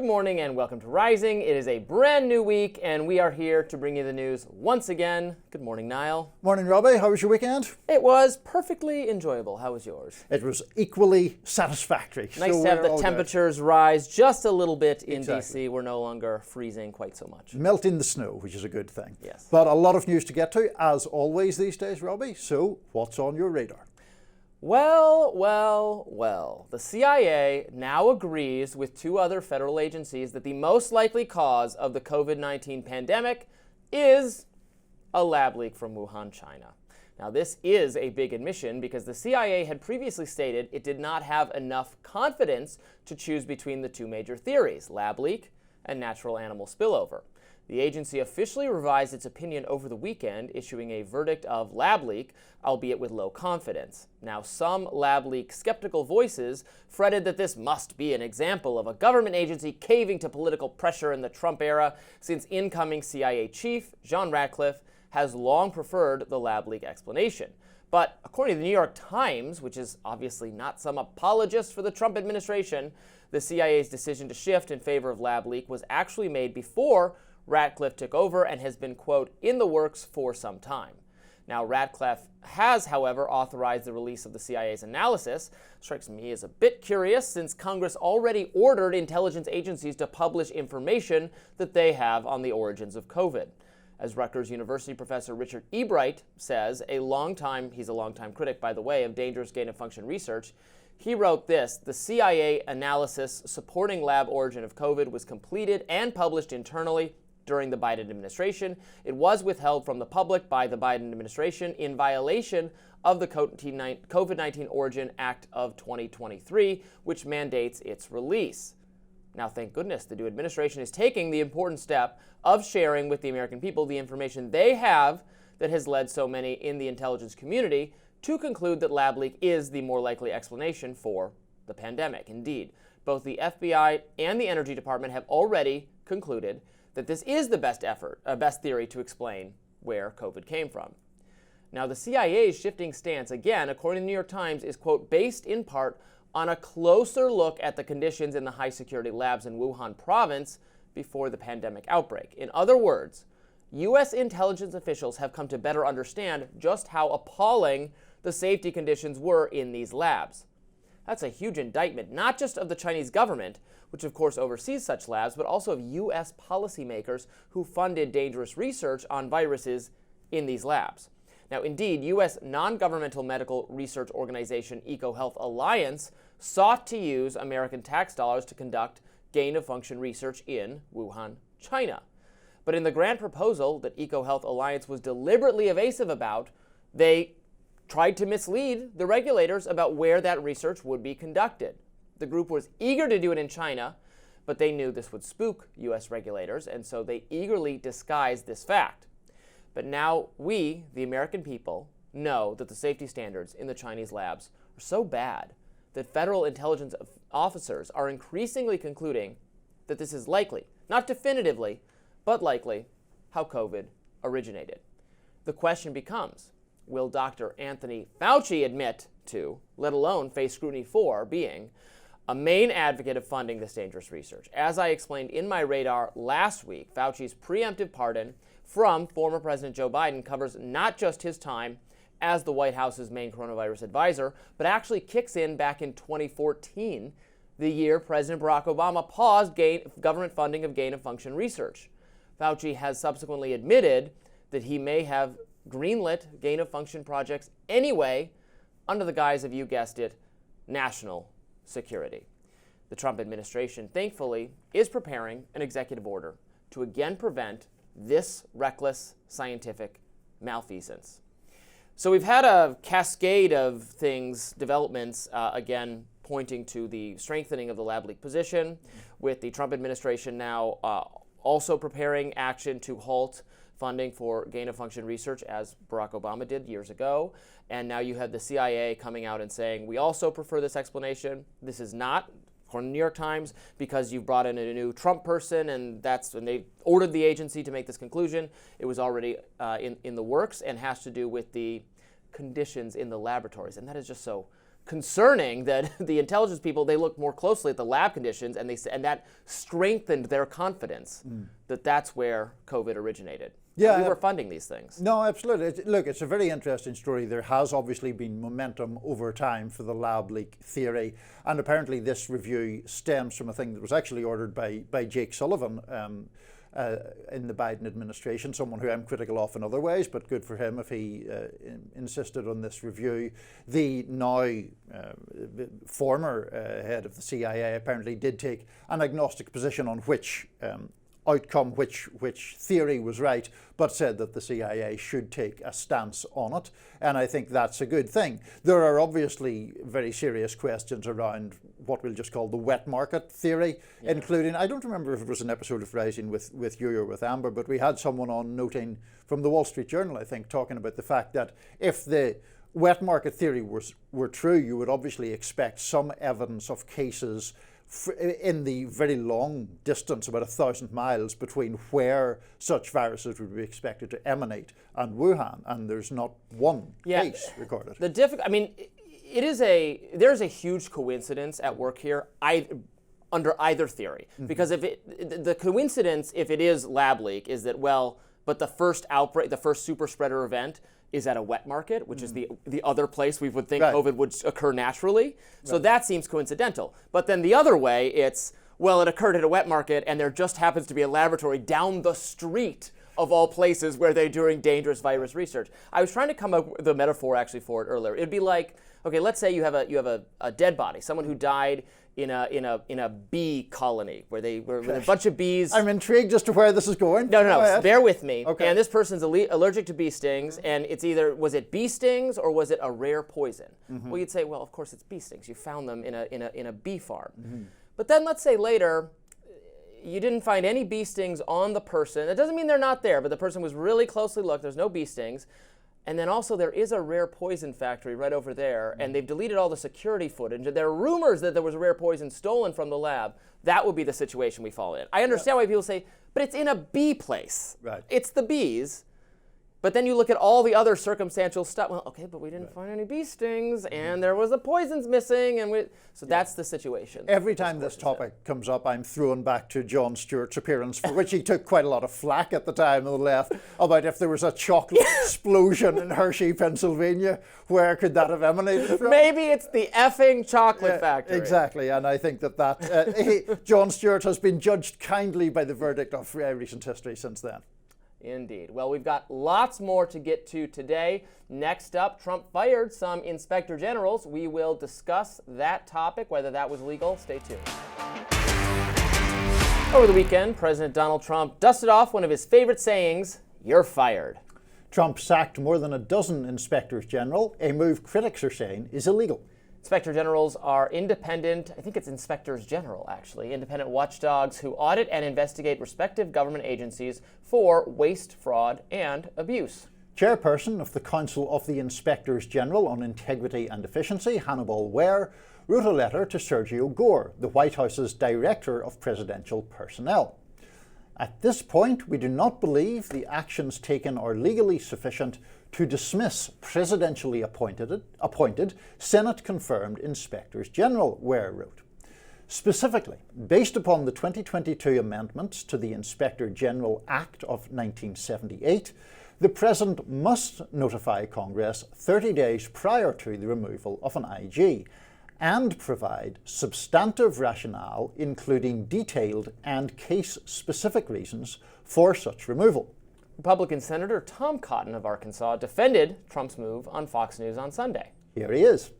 Good morning and welcome to Rising. It is a brand new week and we are here to bring you the news once again. Good morning, Niall. Morning, Robby. How was your weekend? It was perfectly enjoyable. How was yours? It was equally satisfactory. Nice to have the temperatures rise just a little bit in DC. We're no longer freezing quite so much. Melting the snow, which is a good thing. Yes. But a lot of news to get to, as always these days, Robby. So what's on your radar? Well. The CIA now agrees with two other federal agencies that the most likely cause of the COVID-19 pandemic is a lab leak from Wuhan, China. Now, this is a big admission because the CIA had previously stated it did not have enough confidence to choose between the two major theories, lab leak and natural animal spillover. The agency officially revised its opinion over the weekend, issuing a verdict of lab leak, albeit with low confidence. Now, some lab leak skeptical voices fretted that this must be an example of a government agency caving to political pressure in the Trump era, since incoming CIA chief John Ratcliffe has long preferred the lab leak explanation. But according to the New York Times, which is obviously not some apologist for the Trump administration, the CIA's decision to shift in favor of lab leak was actually made before Ratcliffe took over and has been, quote, in the works for some time. Now, Ratcliffe has, however, authorized the release of the CIA's analysis. Strikes me as a bit curious since Congress already ordered intelligence agencies to publish information that they have on the origins of COVID. As Rutgers University professor Richard Ebright says, he's a longtime critic, by the way, of dangerous gain-of-function research, he wrote this: the CIA analysis supporting lab origin of COVID was completed and published internally during the Biden administration. It was withheld from the public by the Biden administration in violation of the COVID-19 Origin Act of 2023, which mandates its release. Now, thank goodness the new administration is taking the important step of sharing with the American people the information they have that has led so many in the intelligence community to conclude that lab leak is the more likely explanation for the pandemic. Indeed, both the FBI and the Energy Department have already concluded that this is the best theory to explain where COVID came from. Now, the CIA's shifting stance, again, according to the New York Times, is, quote, based in part on a closer look at the conditions in the high-security labs in Wuhan province before the pandemic outbreak. In other words, U.S. intelligence officials have come to better understand just how appalling the safety conditions were in these labs. That's a huge indictment, not just of the Chinese government, which of course oversees such labs, but also of U.S. policymakers who funded dangerous research on viruses in these labs. Now, indeed, U.S. non-governmental medical research organization EcoHealth Alliance sought to use American tax dollars to conduct gain-of-function research in Wuhan, China. But in the grant proposal that EcoHealth Alliance was deliberately evasive about, they tried to mislead the regulators about where that research would be conducted. The group was eager to do it in China, but they knew this would spook U.S. regulators, and so they eagerly disguised this fact. But now we, the American people, know that the safety standards in the Chinese labs are so bad that federal intelligence officers are increasingly concluding that this is likely, not definitively, but likely, how COVID originated. The question becomes, will Dr. Anthony Fauci admit to, let alone face scrutiny for, being a main advocate of funding this dangerous research? As I explained in my radar last week, Fauci's preemptive pardon from former President Joe Biden covers not just his time as the White House's main coronavirus advisor, but actually kicks in back in 2014, the year President Barack Obama paused government funding of gain-of-function research. Fauci has subsequently admitted that he may have greenlit gain-of-function projects anyway under the guise of, you guessed it, national security. The Trump administration, thankfully, is preparing an executive order to again prevent this reckless scientific malfeasance. So we've had a cascade of developments, again, pointing to the strengthening of the lab leak position, with the Trump administration now also preparing action to halt funding for gain-of-function research, as Barack Obama did years ago. And now you have the CIA coming out and saying, we also prefer this explanation. This is not, according to the New York Times, because you've brought in a new Trump person, and that's when they ordered the agency to make this conclusion. It was already in the works and has to do with the conditions in the laboratories. And that is just so concerning that the intelligence people, they looked more closely at the lab conditions, and that strengthened their confidence that that's where COVID originated. Yeah, we were funding these things. No, absolutely. Look, it's a very interesting story. There has obviously been momentum over time for the lab leak theory, and apparently this review stems from a thing that was actually ordered by Jake Sullivan in the Biden administration, someone who I'm critical of in other ways, but good for him if he insisted on this review. The now former head of the CIA apparently did take an agnostic position on which outcome, which theory was right, but said that the CIA should take a stance on it, and I think that's a good thing. There are obviously very serious questions around what we'll just call the wet market theory, including, I don't remember if it was an episode of Rising with you or with Amber, but we had someone on noting from the Wall Street Journal, I think, talking about the fact that if the wet market theory were true, you would obviously expect some evidence of cases in the very long distance, about 1,000 miles, between where such viruses would be expected to emanate and Wuhan, and there's not one case recorded. There's a huge coincidence at work here, under either theory, because the coincidence, if it is lab leak, is that but the first outbreak, the first super spreader event, is at a wet market, which is the other place we would think COVID would occur naturally. So that seems coincidental. But then the other way, it occurred at a wet market, and there just happens to be a laboratory down the street of all places where they're doing dangerous virus research. I was trying to come up with a metaphor actually for it earlier. It'd be like, okay, let's say you have a dead body, someone who died in a bee colony where they were with a bunch of bees. I'm intrigued as to where this is going. No, bear with me. Okay. And this person's allergic to bee stings, and it's either, was it bee stings or was it a rare poison? Well, you'd say, well, of course it's bee stings. You found them in a bee farm. But then let's say later, you didn't find any bee stings on the person. It doesn't mean they're not there, but the person was really closely looked. There's no bee stings. And then also there is a rare poison factory right over there, and they've deleted all the security footage. And there are rumors that there was rare poison stolen from the lab. That would be the situation we fall in. I understand why people say, but it's in a bee place. Right. It's the bees. But then you look at all the other circumstantial stuff. Well, okay, but we didn't find any bee stings, and there was the poisons missing, and so that's the situation. Every time this topic comes up, I'm thrown back to Jon Stewart's appearance, for which he took quite a lot of flack at the time on the left, about if there was a chocolate explosion in Hershey, Pennsylvania, where could that have emanated from? Maybe it's the effing chocolate factory. Exactly, and I think that Jon Stewart has been judged kindly by the verdict of recent history since then. Indeed. Well, we've got lots more to get to today. Next up, Trump fired some inspector generals. We will discuss that topic, whether that was legal. Stay tuned. Over the weekend, President Donald Trump dusted off one of his favorite sayings, "You're fired." Trump sacked more than a dozen inspectors general, a move critics are saying is illegal. Inspector generals are independent, I think it's inspectors general actually, independent watchdogs who audit and investigate respective government agencies for waste, fraud, and abuse. Chairperson of the Council of the Inspectors General on Integrity and Efficiency, Hannibal Ware, wrote a letter to Sergio Gore, the White House's Director of Presidential Personnel. At this point, we do not believe the actions taken are legally sufficient to dismiss presidentially appointed Senate-confirmed Inspectors General, Ware wrote. Specifically, based upon the 2022 amendments to the Inspector General Act of 1978, the President must notify Congress 30 days prior to the removal of an IG and provide substantive rationale, including detailed and case-specific reasons for such removal. Republican Senator Tom Cotton of Arkansas defended Trump's move on Fox News on Sunday. Here he is.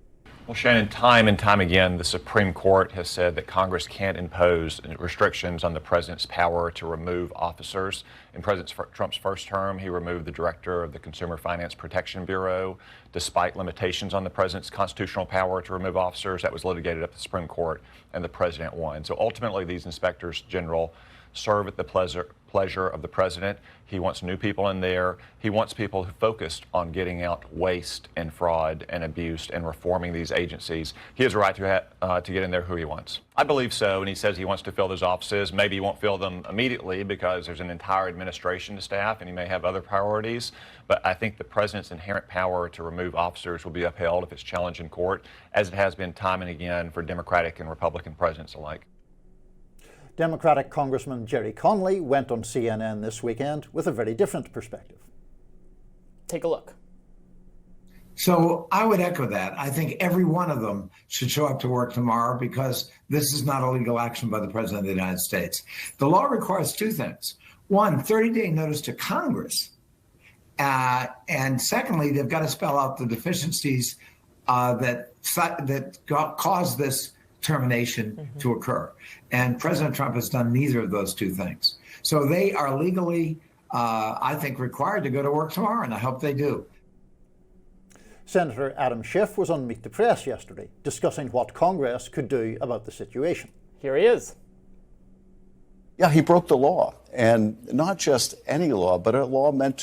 Well, Shannon, time and time again, the Supreme Court has said that Congress can't impose restrictions on the president's power to remove officers. In President Trump's first term, he removed the director of the Consumer Finance Protection Bureau, despite limitations on the president's constitutional power to remove officers. That was litigated up at the Supreme Court, and the president won. So ultimately, these inspectors general, serve at the pleasure of the president. He wants new people in there. He wants people who focused on getting out waste and fraud and abuse and reforming these agencies. He has a right to get in there who he wants. I believe so, and he says he wants to fill those offices. Maybe he won't fill them immediately because there's an entire administration to staff and he may have other priorities. But I think the president's inherent power to remove officers will be upheld if it's challenged in court, as it has been time and again for Democratic and Republican presidents alike. Democratic Congressman Jerry Connolly went on CNN this weekend with a very different perspective. Take a look. So I would echo that. I think every one of them should show up to work tomorrow because this is not a legal action by the President of the United States. The law requires two things. One, 30-day notice to Congress. And secondly, they've got to spell out the deficiencies that caused this termination to occur. And President Trump has done neither of those two things. So they are legally, I think, required to go to work tomorrow, and I hope they do. Senator Adam Schiff was on Meet the Press yesterday discussing what Congress could do about the situation. Here he is. Yeah, he broke the law, and not just any law, but a law meant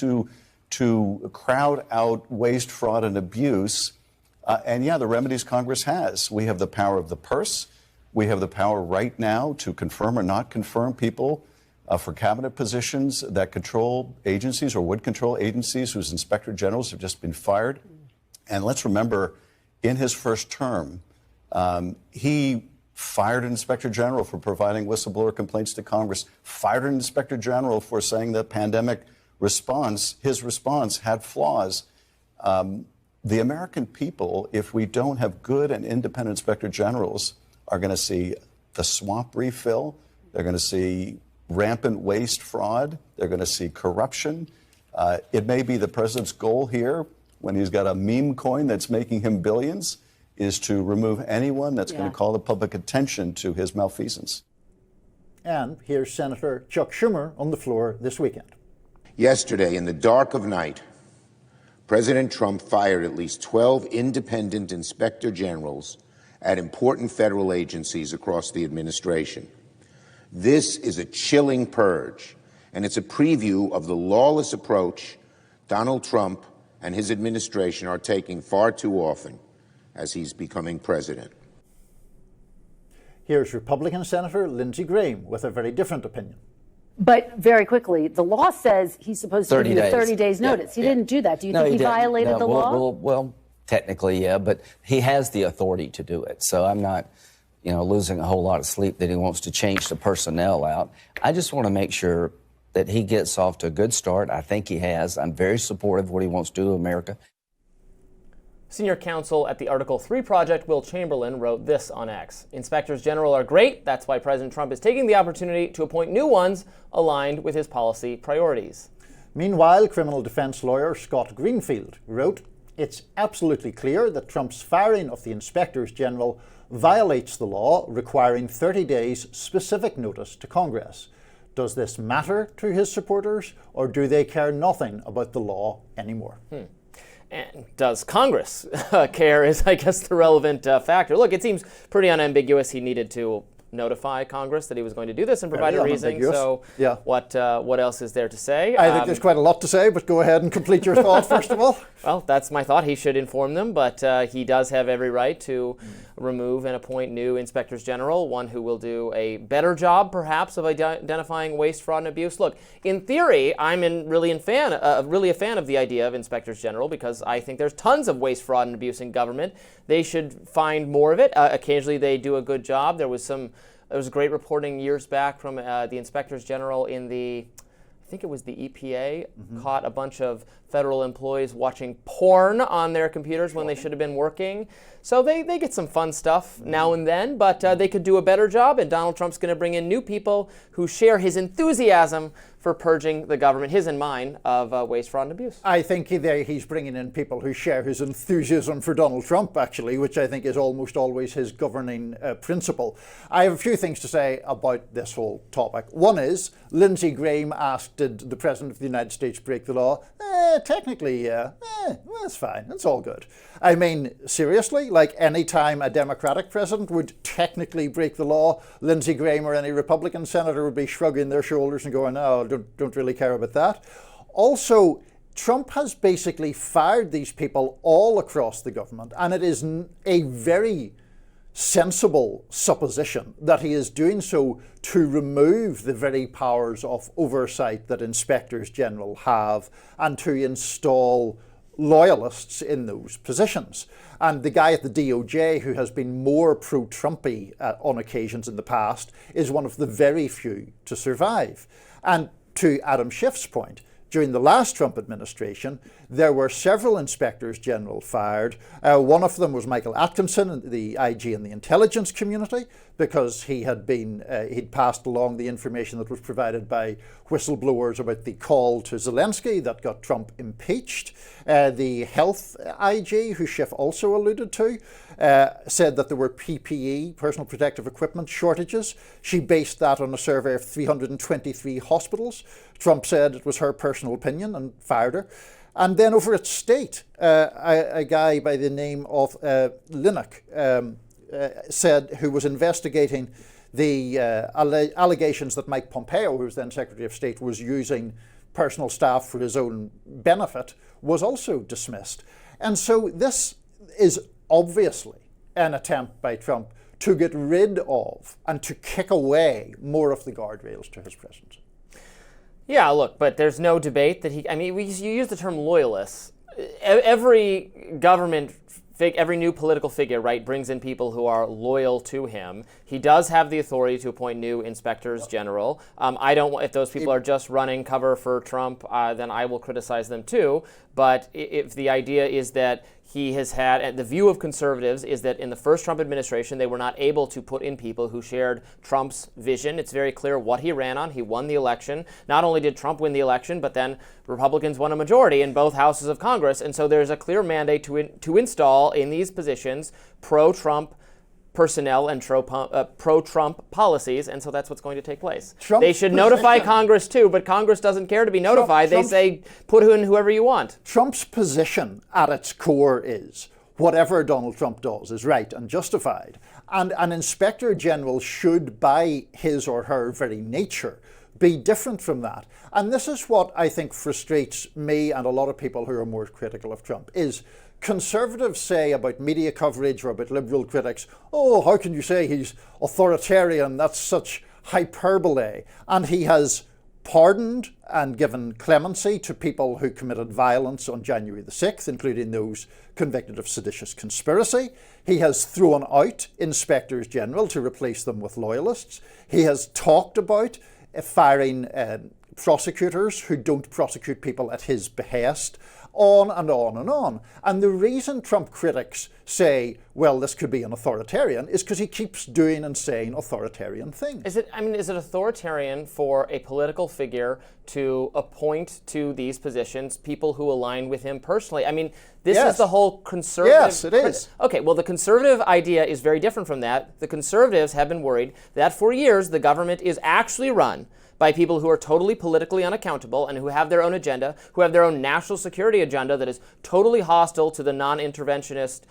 to crowd out waste, fraud, and abuse. And yeah, the remedies Congress has. We have the power of the purse. We have the power right now to confirm or not confirm people for cabinet positions that control agencies or would control agencies whose inspector generals have just been fired. And let's remember, in his first term, he fired an inspector general for providing whistleblower complaints to Congress, fired an inspector general for saying the pandemic response, his response had flaws. The American people, if we don't have good and independent inspector generals, are going to see the swamp refill. They're going to see rampant waste, fraud. They're going to see corruption. It may be the president's goal here, when he's got a meme coin that's making him billions, is to remove anyone that's going to call the public attention to his malfeasance. And here's Senator Chuck Schumer on the floor this weekend. Yesterday, in the dark of night, President Trump fired at least 12 independent inspector generals at important federal agencies across the administration. This is a chilling purge, and it's a preview of the lawless approach Donald Trump and his administration are taking far too often as he's becoming president. Here's Republican Senator Lindsey Graham with a very different opinion. But very quickly, the law says he's supposed to give you 30 days notice. He didn't do that. Do you think he violated the law? Well, technically, yeah, but he has the authority to do it. So I'm not, losing a whole lot of sleep that he wants to change the personnel out. I just want to make sure that he gets off to a good start. I think he has. I'm very supportive of what he wants to do to America. Senior counsel at the Article 3 Project, Will Chamberlain, wrote this on X. Inspectors General are great. That's why President Trump is taking the opportunity to appoint new ones aligned with his policy priorities. Meanwhile, criminal defense lawyer Scott Greenfield wrote, "It's absolutely clear that Trump's firing of the Inspectors General violates the law requiring 30 days specific notice to Congress. Does this matter to his supporters, or do they care nothing about the law anymore?" And does Congress care is, I guess, the relevant factor. Look, it seems pretty unambiguous he needed to notify Congress that he was going to do this and provide a reason. So what else is there to say? I think there's quite a lot to say, but go ahead and complete your thought first of all. Well, that's my thought. He should inform them, but he does have every right to remove and appoint new inspectors general, one who will do a better job, perhaps, of identifying waste, fraud, and abuse. Look, in theory, I'm really a fan of the idea of inspectors general because I think there's tons of waste, fraud, and abuse in government. They should find more of it. Occasionally, they do a good job. There was great reporting years back from the inspectors general in I think it was the EPA, caught a bunch of federal employees watching porn on their computers when they should have been working. So they get some fun stuff now and then, but they could do a better job, and Donald Trump's going to bring in new people who share his enthusiasm for purging the government, his and mine, of waste, fraud, and abuse. I think he's bringing in people who share his enthusiasm for Donald Trump, actually, which I think is almost always his governing principle. I have a few things to say about this whole topic. One is, Lindsey Graham asked, did the President of the United States break the law? technically, yeah. That's fine. It's all good. I mean, seriously, like any time a Democratic president would technically break the law, Lindsey Graham or any Republican senator would be shrugging their shoulders and going, no, don't really care about that. Also, Trump has basically fired these people all across the government, and it is a very sensible supposition that he is doing so to remove the very powers of oversight that inspectors general have and to install loyalists in those positions. And the guy at the DOJ who has been more pro-Trumpy on occasions in the past is one of the very few to survive. And to Adam Schiff's point, during the last Trump administration, there were several inspectors general fired. One of them was Michael Atkinson, the IG in the intelligence community, because he'd passed along the information that was provided by whistleblowers about the call to Zelensky that got Trump impeached. The health IG, who Schiff also alluded to, said that there were PPE, personal protective equipment shortages. She based that on a survey of 323 hospitals. Trump said it was her personal opinion and fired her. And then over at State, a guy by the name of Linnock said, who was investigating the allegations that Mike Pompeo, who was then Secretary of State, was using personal staff for his own benefit, was also dismissed. And so this is obviously an attempt by Trump to get rid of and to kick away more of the guardrails to his presidency. Yeah, look, but there's no debate that you use the term loyalists. Every government, every new political figure, right, brings in people who are loyal to him. He does have the authority to appoint new inspectors general. If those people are just running cover for Trump, then I will criticize them too. But if the idea is that he has had, and the view of conservatives is that in the first Trump administration, they were not able to put in people who shared Trump's vision. It's very clear what he ran on. He won the election. Not only did Trump win the election, but then Republicans won a majority in both houses of Congress. And so there's a clear mandate to install in these positions pro-Trump personnel and pro-Trump policies, and so that's what's going to take place. They should notify Congress too, but Congress doesn't care to be notified. They say, put in whoever you want. Trump's position at its core is whatever Donald Trump does is right and justified. And an inspector general should, by his or her very nature, be different from that. And this is what I think frustrates me and a lot of people who are more critical of Trump, is conservatives say about media coverage or about liberal critics, oh, how can you say he's authoritarian? That's such hyperbole. And he has pardoned and given clemency to people who committed violence on January the 6th, including those convicted of seditious conspiracy. He has thrown out inspectors general to replace them with loyalists. He has talked about firing prosecutors who don't prosecute people at his behest. On and on and on. And the reason Trump critics say, well, this could be an authoritarian, is because he keeps doing and saying authoritarian things. Is it authoritarian for a political figure to appoint to these positions people who align with him personally? I mean, this is the whole conservative... Yes, it is. Okay, well, the conservative idea is very different from that. The conservatives have been worried that for years the government is actually run by people who are totally politically unaccountable and who have their own agenda, who have their own national security agenda that is totally hostile to the non-interventionist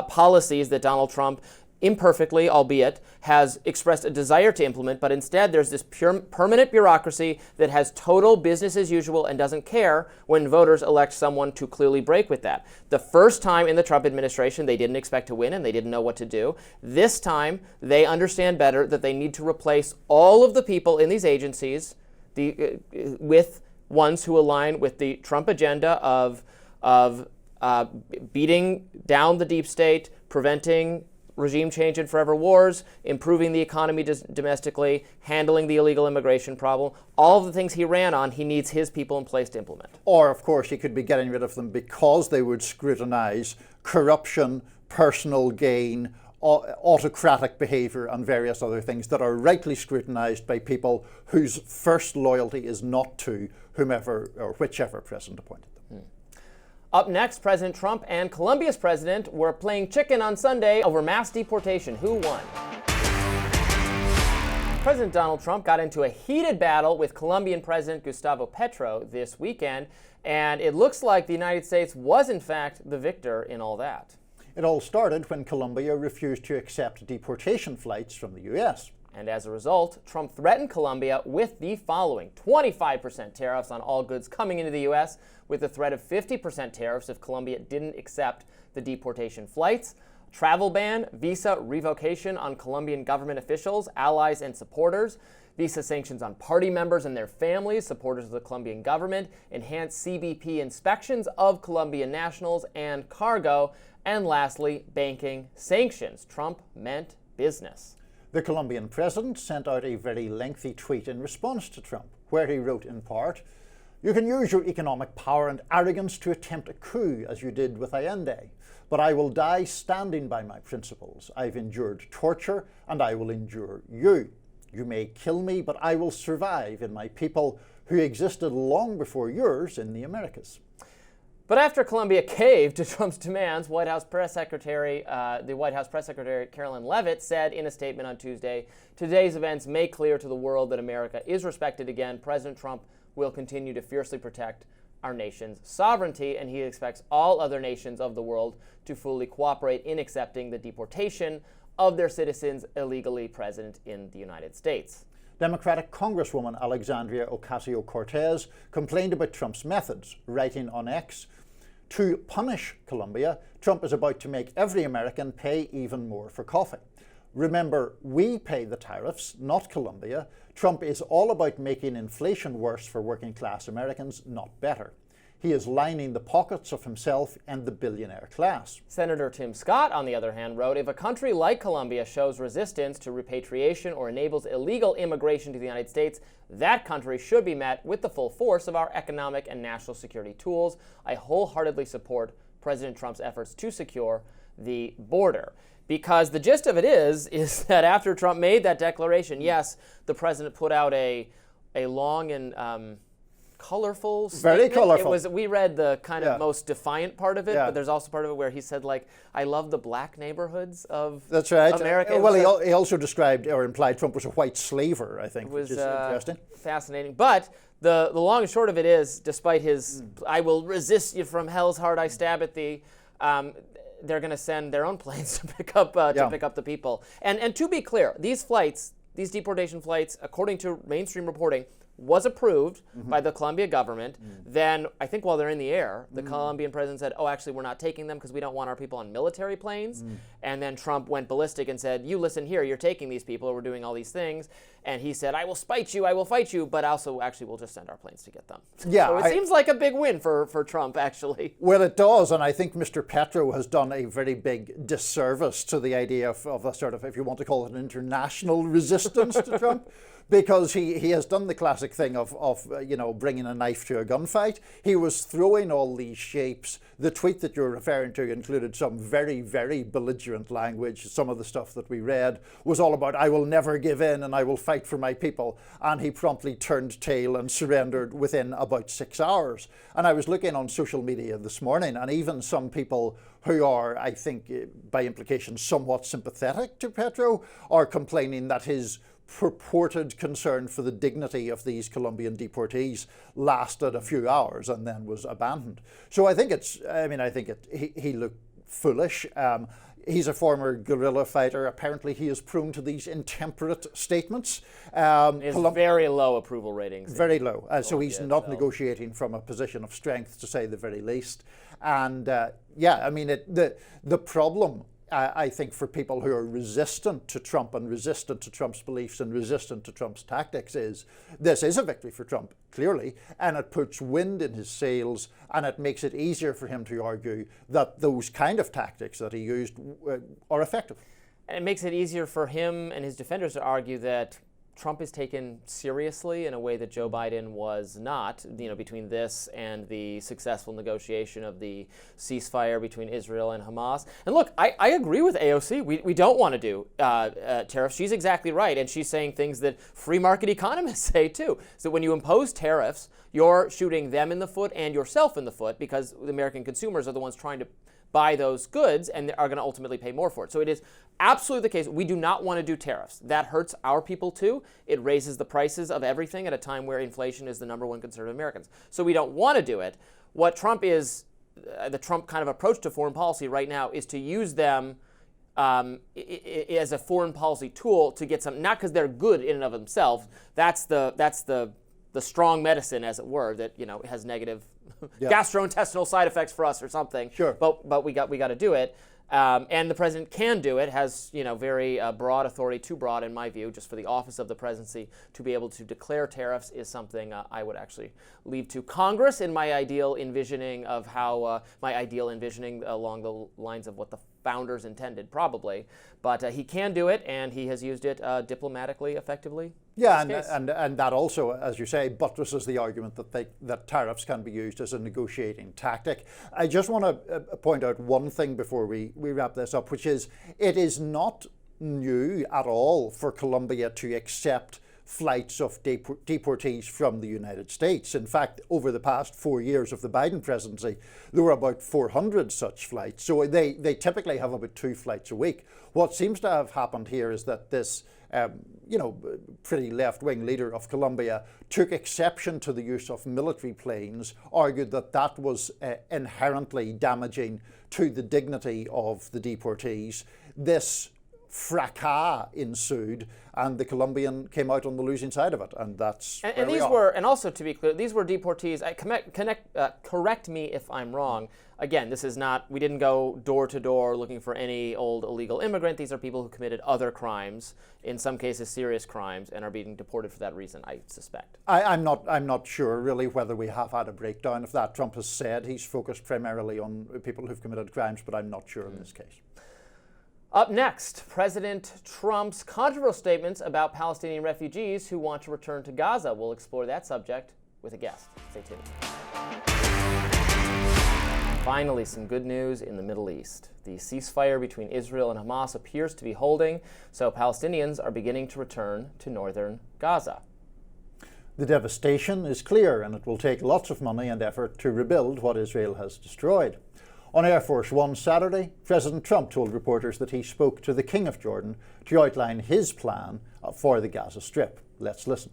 policies that Donald Trump, imperfectly, albeit, has expressed a desire to implement, but instead there's this permanent bureaucracy that has total business as usual and doesn't care when voters elect someone to clearly break with that. The first time in the Trump administration, they didn't expect to win and they didn't know what to do. This time, they understand better that they need to replace all of the people in these agencies with ones who align with the Trump agenda of beating down the deep state, preventing regime change and forever wars, improving the economy domestically, handling the illegal immigration problem. All of the things he ran on, he needs his people in place to implement. Or, of course, he could be getting rid of them because they would scrutinize corruption, personal gain, autocratic behavior, and various other things that are rightly scrutinized by people whose first loyalty is not to whomever or whichever president appointed them. Up next, President Trump and Colombia's president were playing chicken on Sunday over mass deportation. Who won? President Donald Trump got into a heated battle with Colombian President Gustavo Petro this weekend, and it looks like the United States was in fact the victor in all that. It all started when Colombia refused to accept deportation flights from the US. And as a result, Trump threatened Colombia with the following: 25% tariffs on all goods coming into the U.S., with the threat of 50% tariffs if Colombia didn't accept the deportation flights, travel ban, visa revocation on Colombian government officials, allies, and supporters, visa sanctions on party members and their families, supporters of the Colombian government, enhanced CBP inspections of Colombian nationals and cargo, and lastly, banking sanctions. Trump meant business. The Colombian president sent out a very lengthy tweet in response to Trump, where he wrote in part, "You can use your economic power and arrogance to attempt a coup, as you did with Allende, but I will die standing by my principles. I've endured torture, and I will endure you. You may kill me, but I will survive in my people who existed long before yours in the Americas." But after Colombia caved to Trump's demands, the White House Press Secretary Carolyn Leavitt said in a statement on Tuesday, "Today's events make clear to the world that America is respected again. President Trump will continue to fiercely protect our nation's sovereignty, and he expects all other nations of the world to fully cooperate in accepting the deportation of their citizens illegally present in the United States." Democratic Congresswoman Alexandria Ocasio-Cortez complained about Trump's methods, writing on X, "To punish Colombia, Trump is about to make every American pay even more for coffee. Remember, we pay the tariffs, not Colombia. Trump is all about making inflation worse for working class Americans, not better. He is lining the pockets of himself and the billionaire class." Senator Tim Scott, on the other hand, wrote, "If a country like Colombia shows resistance to repatriation or enables illegal immigration to the United States, that country should be met with the full force of our economic and national security tools. I wholeheartedly support President Trump's efforts to secure the border." Because the gist of it is that after Trump made that declaration, yes, the president put out a long and colorful statement. Very colorful. We read the kind of most defiant part of it, but there's also part of it where he said, like, "I love the black neighborhoods of That's right. America." Well, he also described or implied Trump was a white slaver, I think, which is interesting. Fascinating. But the long and short of it is, despite his "I will resist you from hell's heart, I stab at thee," they're going to send their own planes to pick up the people. And to be clear, these deportation flights, according to mainstream reporting, was approved by the Colombian government. Then, I think while they're in the air, the Colombian president said, "Oh, actually, we're not taking them because we don't want our people on military planes." And then Trump went ballistic and said, "You listen here, you're taking these people, we're doing all these things." And he said, "I will spite you, I will fight you, but also, actually, we'll just send our planes to get them." Yeah, so it seems like a big win for Trump, actually. Well, it does, and I think Mr. Petro has done a very big disservice to the idea of a sort of, if you want to call it, an international resistance to Trump. Because he has done the classic thing of bringing a knife to a gunfight. He was throwing all these shapes. The tweet that you're referring to included some very, very belligerent language. Some of the stuff that we read was all about, "I will never give in and I will fight for my people." And he promptly turned tail and surrendered within about 6 hours. And I was looking on social media this morning, and even some people who are, I think, by implication, somewhat sympathetic to Petro, are complaining that his purported concern for the dignity of these Colombian deportees lasted a few hours and then was abandoned. So I think he looked foolish. He's a former guerrilla fighter. Apparently he is prone to these intemperate statements. It's very low approval ratings. Very low. So he's not negotiating from a position of strength, to say the very least. And the problem, I think, for people who are resistant to Trump and resistant to Trump's beliefs and resistant to Trump's tactics is this is a victory for Trump, clearly, and it puts wind in his sails, and it makes it easier for him to argue that those kind of tactics that he used are effective. And it makes it easier for him and his defenders to argue that Trump is taken seriously in a way that Joe Biden was not, between this and the successful negotiation of the ceasefire between Israel and Hamas. And look, I agree with AOC. We don't want to do tariffs. She's exactly right. And she's saying things that free market economists say too. So when you impose tariffs, you're shooting them in the foot and yourself in the foot, because the American consumers are the ones trying to buy those goods and are going to ultimately pay more for it. So it is absolutely the case. We do not want to do tariffs. That hurts our people too. It raises the prices of everything at a time where inflation is the number one concern of Americans. So we don't want to do it. What Trump is, the Trump kind of approach to foreign policy right now is to use them as a foreign policy tool to get some, not because they're good in and of themselves. That's the strong medicine, as it were, that has negative gastrointestinal side effects for us or something. Sure. But we got to do it. And the president can do it, has very broad authority, too broad in my view, just for the office of the presidency to be able to declare tariffs is something I would actually leave to Congress in my ideal envisioning of how, along the lines of what the founders intended, probably. But he can do it, and he has used it diplomatically, effectively. Yeah, and that also, as you say, buttresses the argument that tariffs can be used as a negotiating tactic. I just want to point out one thing before we wrap this up, which is it is not new at all for Colombia to accept flights of deportees from the United States. In fact, over the past 4 years of the Biden presidency, there were about 400 such flights. So they typically have about 2 flights a week. What seems to have happened here is that this pretty left-wing leader of Colombia took exception to the use of military planes, argued that was inherently damaging to the dignity of the deportees. This fracas ensued, and the Colombian came out on the losing side of it, and that's and these were, and also to be clear, these were deportees. Correct me if I'm wrong. Again, this is not. We didn't go door to door looking for any old illegal immigrant. These are people who committed other crimes, in some cases serious crimes, and are being deported for that reason, I suspect. I'm not sure really whether we have had a breakdown of that. Trump has said he's focused primarily on people who've committed crimes, but I'm not sure in this case. Up next, President Trump's controversial statements about Palestinian refugees who want to return to Gaza. We'll explore that subject with a guest. Stay tuned. Finally, some good news in the Middle East. The ceasefire between Israel and Hamas appears to be holding, so Palestinians are beginning to return to northern Gaza. The devastation is clear, and it will take lots of money and effort to rebuild what Israel has destroyed. On Air Force One Saturday, President Trump told reporters that he spoke to the King of Jordan to outline his plan for the Gaza Strip. Let's listen.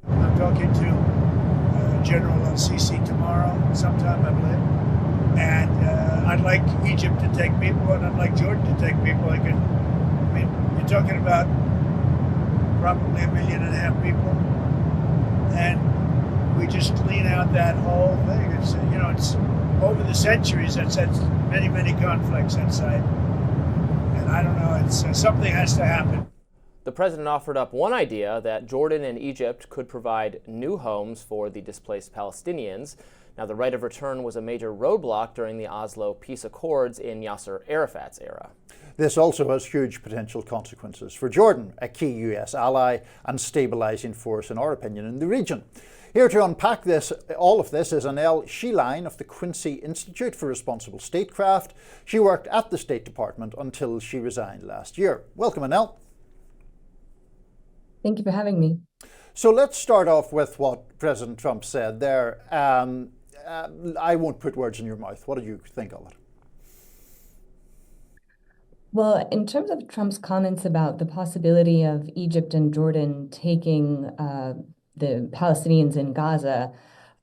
I'm talking to General al-Sisi tomorrow, sometime, I believe. And I'd like Egypt to take people, and I'd like Jordan to take people. You're talking about probably 1.5 million people, and we just clean out that whole thing. It's over the centuries, that's many, many conflicts inside. And I don't know, something has to happen. The president offered up one idea that Jordan and Egypt could provide new homes for the displaced Palestinians. Now, the right of return was a major roadblock during the Oslo peace accords in Yasser Arafat's era. This also has huge potential consequences for Jordan, a key US ally and stabilizing force, in our opinion, in the region. Here to unpack all of this is Annelle Sheline of the Quincy Institute for Responsible Statecraft. She worked at the State Department until she resigned last year. Welcome, Annelle. Thank you for having me. So let's start off with what President Trump said there. I won't put words in your mouth. What did you think of it? Well, in terms of Trump's comments about the possibility of Egypt and Jordan taking the Palestinians in Gaza,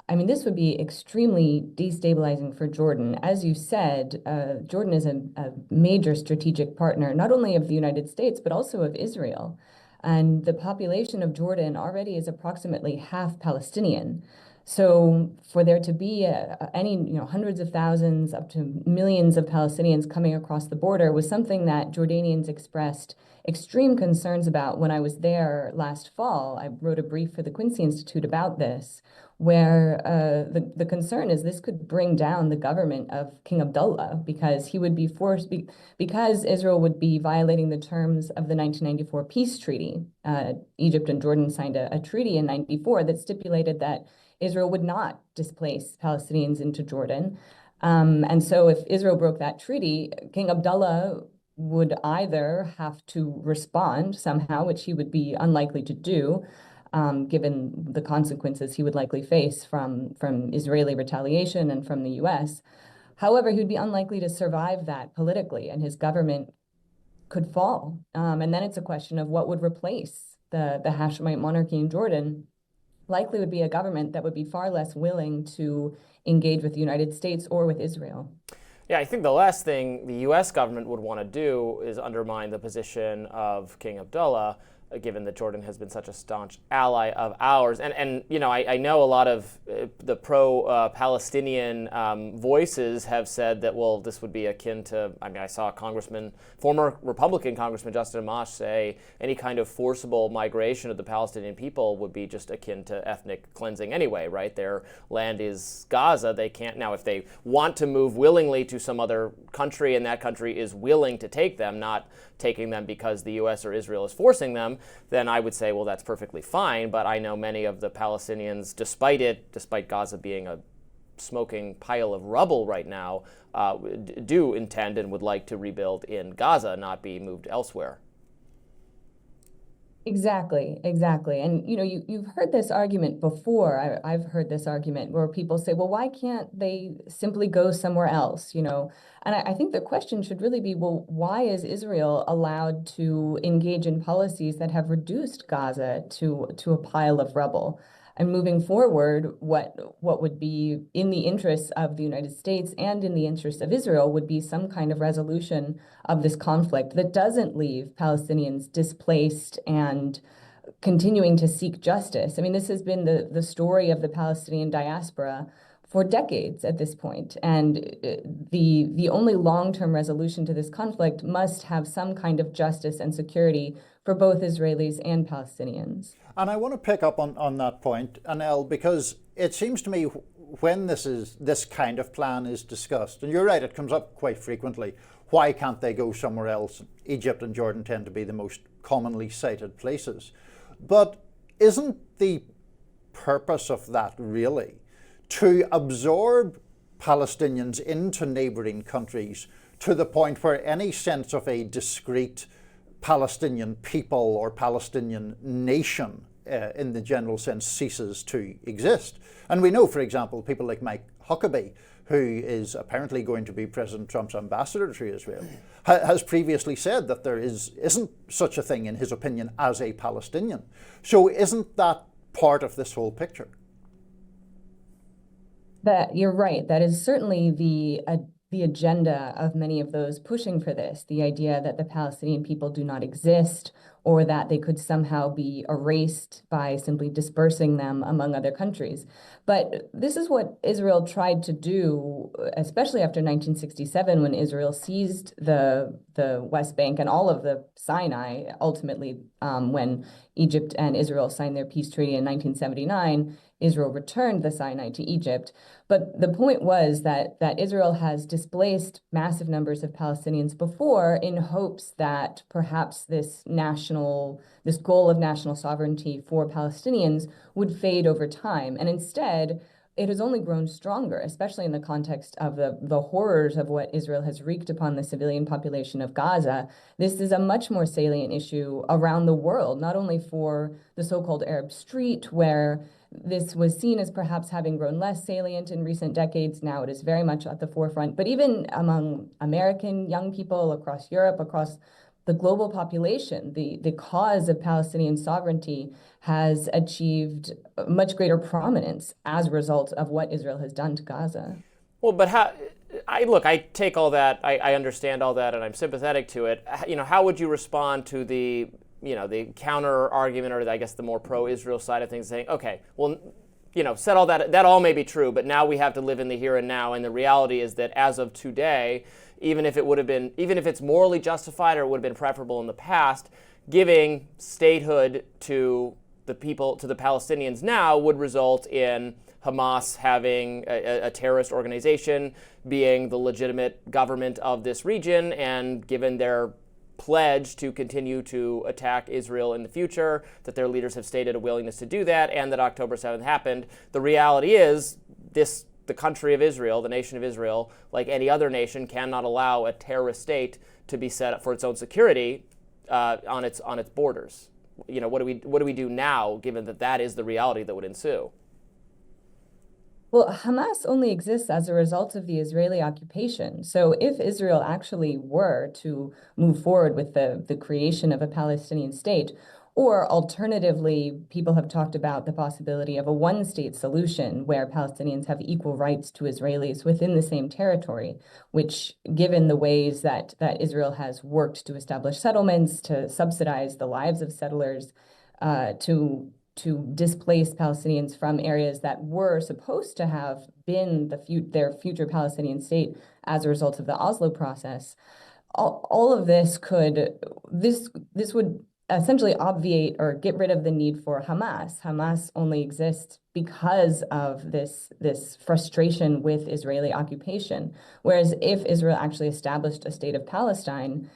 this would be extremely destabilizing for Jordan. As you said, Jordan is a major strategic partner, not only of the United States, but also of Israel. And the population of Jordan already is approximately half Palestinian. So for there to be hundreds of thousands up to millions of Palestinians coming across the border was something that Jordanians expressed extreme concerns about. When I was there last fall, I wrote a brief for the Quincy Institute about this, where the concern is this could bring down the government of King Abdullah, because he would be forced, because Israel would be violating the terms of the 1994 peace treaty. Egypt and Jordan signed a treaty in 94 that stipulated that Israel would not displace Palestinians into Jordan. And so if Israel broke that treaty, King Abdullah would either have to respond somehow, which he would be unlikely to do, given the consequences he would likely face from Israeli retaliation and from the US. However, he would be unlikely to survive that politically, and his government could fall. And then it's a question of what would replace the Hashemite monarchy in Jordan. Likely would be a government that would be far less willing to engage with the United States or with Israel. Yeah, I think the last thing the U.S. government would want to do is undermine the position of King Abdullah, given that Jordan has been such a staunch ally of ours. And you know, I know a lot of the pro-Palestinian voices have said that, well, this would be akin to, I mean, I saw former Republican Congressman Justin Amash say any kind of forcible migration of the Palestinian people would be just akin to ethnic cleansing anyway, right? Their land is Gaza. They can't, now if they want to move willingly to some other country and that country is willing to take them, not taking them because the U.S. or Israel is forcing them, then I would say, well, that's perfectly fine. But I know many of the Palestinians, despite Gaza being a smoking pile of rubble right now, do intend and would like to rebuild in Gaza, not be moved elsewhere. Exactly. And, you know, you've heard this argument before. I've heard this argument where people say, well, why can't they simply go somewhere else, you know? And I think the question should really be, well, why is Israel allowed to engage in policies that have reduced Gaza to a pile of rubble? And moving forward, what would be in the interests of the United States and in the interest of Israel would be some kind of resolution of this conflict that doesn't leave Palestinians displaced and continuing to seek justice. I mean, this has been the story of the Palestinian diaspora for decades at this point. And the only long-term resolution to this conflict must have some kind of justice and security for both Israelis and Palestinians. And I want to pick up on that point, Anel, because it seems to me when this kind of plan is discussed, and you're right, it comes up quite frequently, why can't they go somewhere else? Egypt and Jordan tend to be the most commonly cited places. But isn't the purpose of that really to absorb Palestinians into neighboring countries to the point where any sense of a discrete Palestinian people or Palestinian nation in the general sense ceases to exist? And we know, for example, people like Mike Huckabee, who is apparently going to be President Trump's ambassador to Israel, has previously said that there isn't such a thing, in his opinion, as a Palestinian. So isn't that part of this whole picture? That you're right. That is certainly the agenda of many of those pushing for this, the idea that the Palestinian people do not exist or that they could somehow be erased by simply dispersing them among other countries. But this is what Israel tried to do, especially after 1967, when Israel seized the West Bank and all of the Sinai, ultimately when Egypt and Israel signed their peace treaty in 1979. Israel returned the Sinai to Egypt. But the point was that Israel has displaced massive numbers of Palestinians before in hopes that perhaps this goal of national sovereignty for Palestinians would fade over time. And instead, it has only grown stronger, especially in the context of the horrors of what Israel has wreaked upon the civilian population of Gaza. This is a much more salient issue around the world, not only for the so-called Arab street, where this was seen as perhaps having grown less salient in recent decades. Now it is very much at the forefront, but even among American young people across Europe, across the global population, the cause of Palestinian sovereignty has achieved much greater prominence as a result of what Israel has done to Gaza. Well, but I take all that, I understand all that, and I'm sympathetic to it. You know, how would you respond to the counter argument, or I guess the more pro-Israel side of things, saying, okay, well, you know, said all that all may be true, but now we have to live in the here and now, and the reality is that as of today, even if it's morally justified or it would have been preferable in the past, giving statehood to the people, to the Palestinians now, would result in Hamas having a terrorist organization, being the legitimate government of this region, and given their pledge to continue to attack Israel in the future, that their leaders have stated a willingness to do that, and that October 7th happened. The reality is the country of Israel, the nation of Israel, like any other nation, cannot allow a terrorist state to be set up for its own security on its borders. You know, what do we do now, given that is the reality that would ensue? Well, Hamas only exists as a result of the Israeli occupation. So if Israel actually were to move forward with the creation of a Palestinian state, or alternatively, people have talked about the possibility of a one-state solution where Palestinians have equal rights to Israelis within the same territory, which, given the ways that Israel has worked to establish settlements, to subsidize the lives of settlers, to displace Palestinians from areas that were supposed to have been their future Palestinian state as a result of the Oslo process. All of this would essentially obviate or get rid of the need for Hamas. Hamas only exists because of this frustration with Israeli occupation. Whereas if Israel actually established a state of Palestine,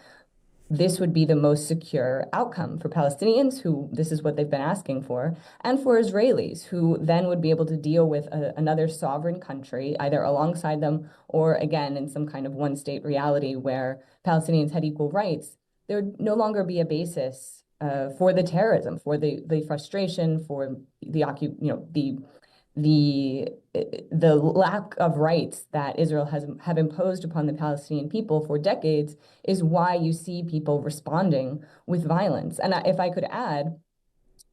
this would be the most secure outcome for Palestinians, who this is what they've been asking for, and for Israelis, who then would be able to deal with another sovereign country, either alongside them or, again, in some kind of one-state reality where Palestinians had equal rights. There would no longer be a basis for the terrorism, for the frustration, for the lack of rights that Israel have imposed upon the Palestinian people for decades is why you see people responding with violence. And if I could add,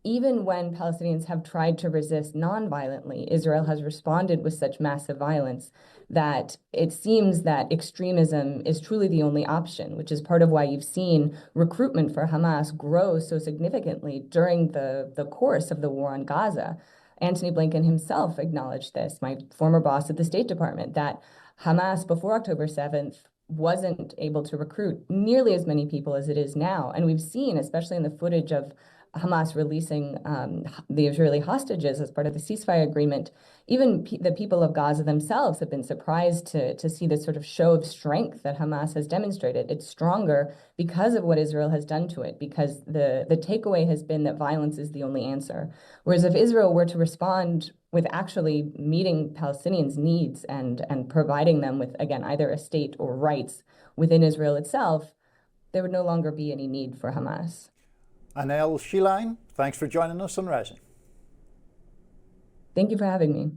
even when Palestinians have tried to resist non-violently, Israel has responded with such massive violence that it seems that extremism is truly the only option, which is part of why you've seen recruitment for Hamas grow so significantly during the course of the war on Gaza. Antony Blinken himself acknowledged this, my former boss at the State Department, that Hamas before October 7th wasn't able to recruit nearly as many people as it is now. And we've seen, especially in the footage of Hamas releasing the Israeli hostages as part of the ceasefire agreement, even the people of Gaza themselves have been surprised to see this sort of show of strength that Hamas has demonstrated. It's stronger because of what Israel has done to it, because the takeaway has been that violence is the only answer. Whereas if Israel were to respond with actually meeting Palestinians' needs and providing them with, again, either a state or rights within Israel itself, there would no longer be any need for Hamas. Anel Shiline, thanks for joining us on Rising. Thank you for having me.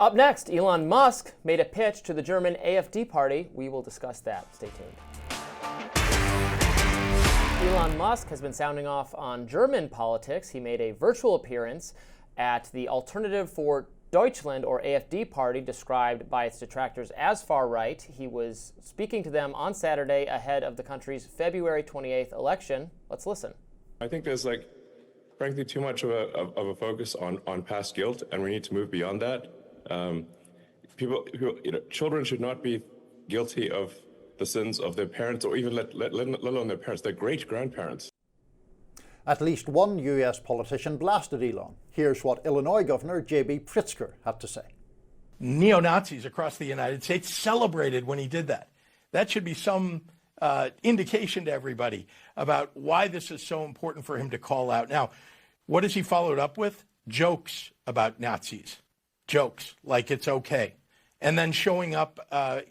Up next, Elon Musk made a pitch to the German AFD party. We will discuss that. Stay tuned. Elon Musk has been sounding off on German politics. He made a virtual appearance at the Alternative for Deutschland, or AFD party, described by its detractors as far right. He was speaking to them on Saturday ahead of the country's February 28th election. Let's listen. I think there's frankly too much of a focus on past guilt, and we need to move beyond that. Children should not be guilty of the sins of their parents, or even let alone their parents, their great-grandparents. At least one US politician blasted Elon. Here's what Illinois Governor J.B. Pritzker had to say. Neo-Nazis across the United States celebrated when he did that. That should be some indication to everybody about why this is so important for him to call out. Now, what has he followed up with? Jokes about Nazis. Jokes, like it's okay. And then showing up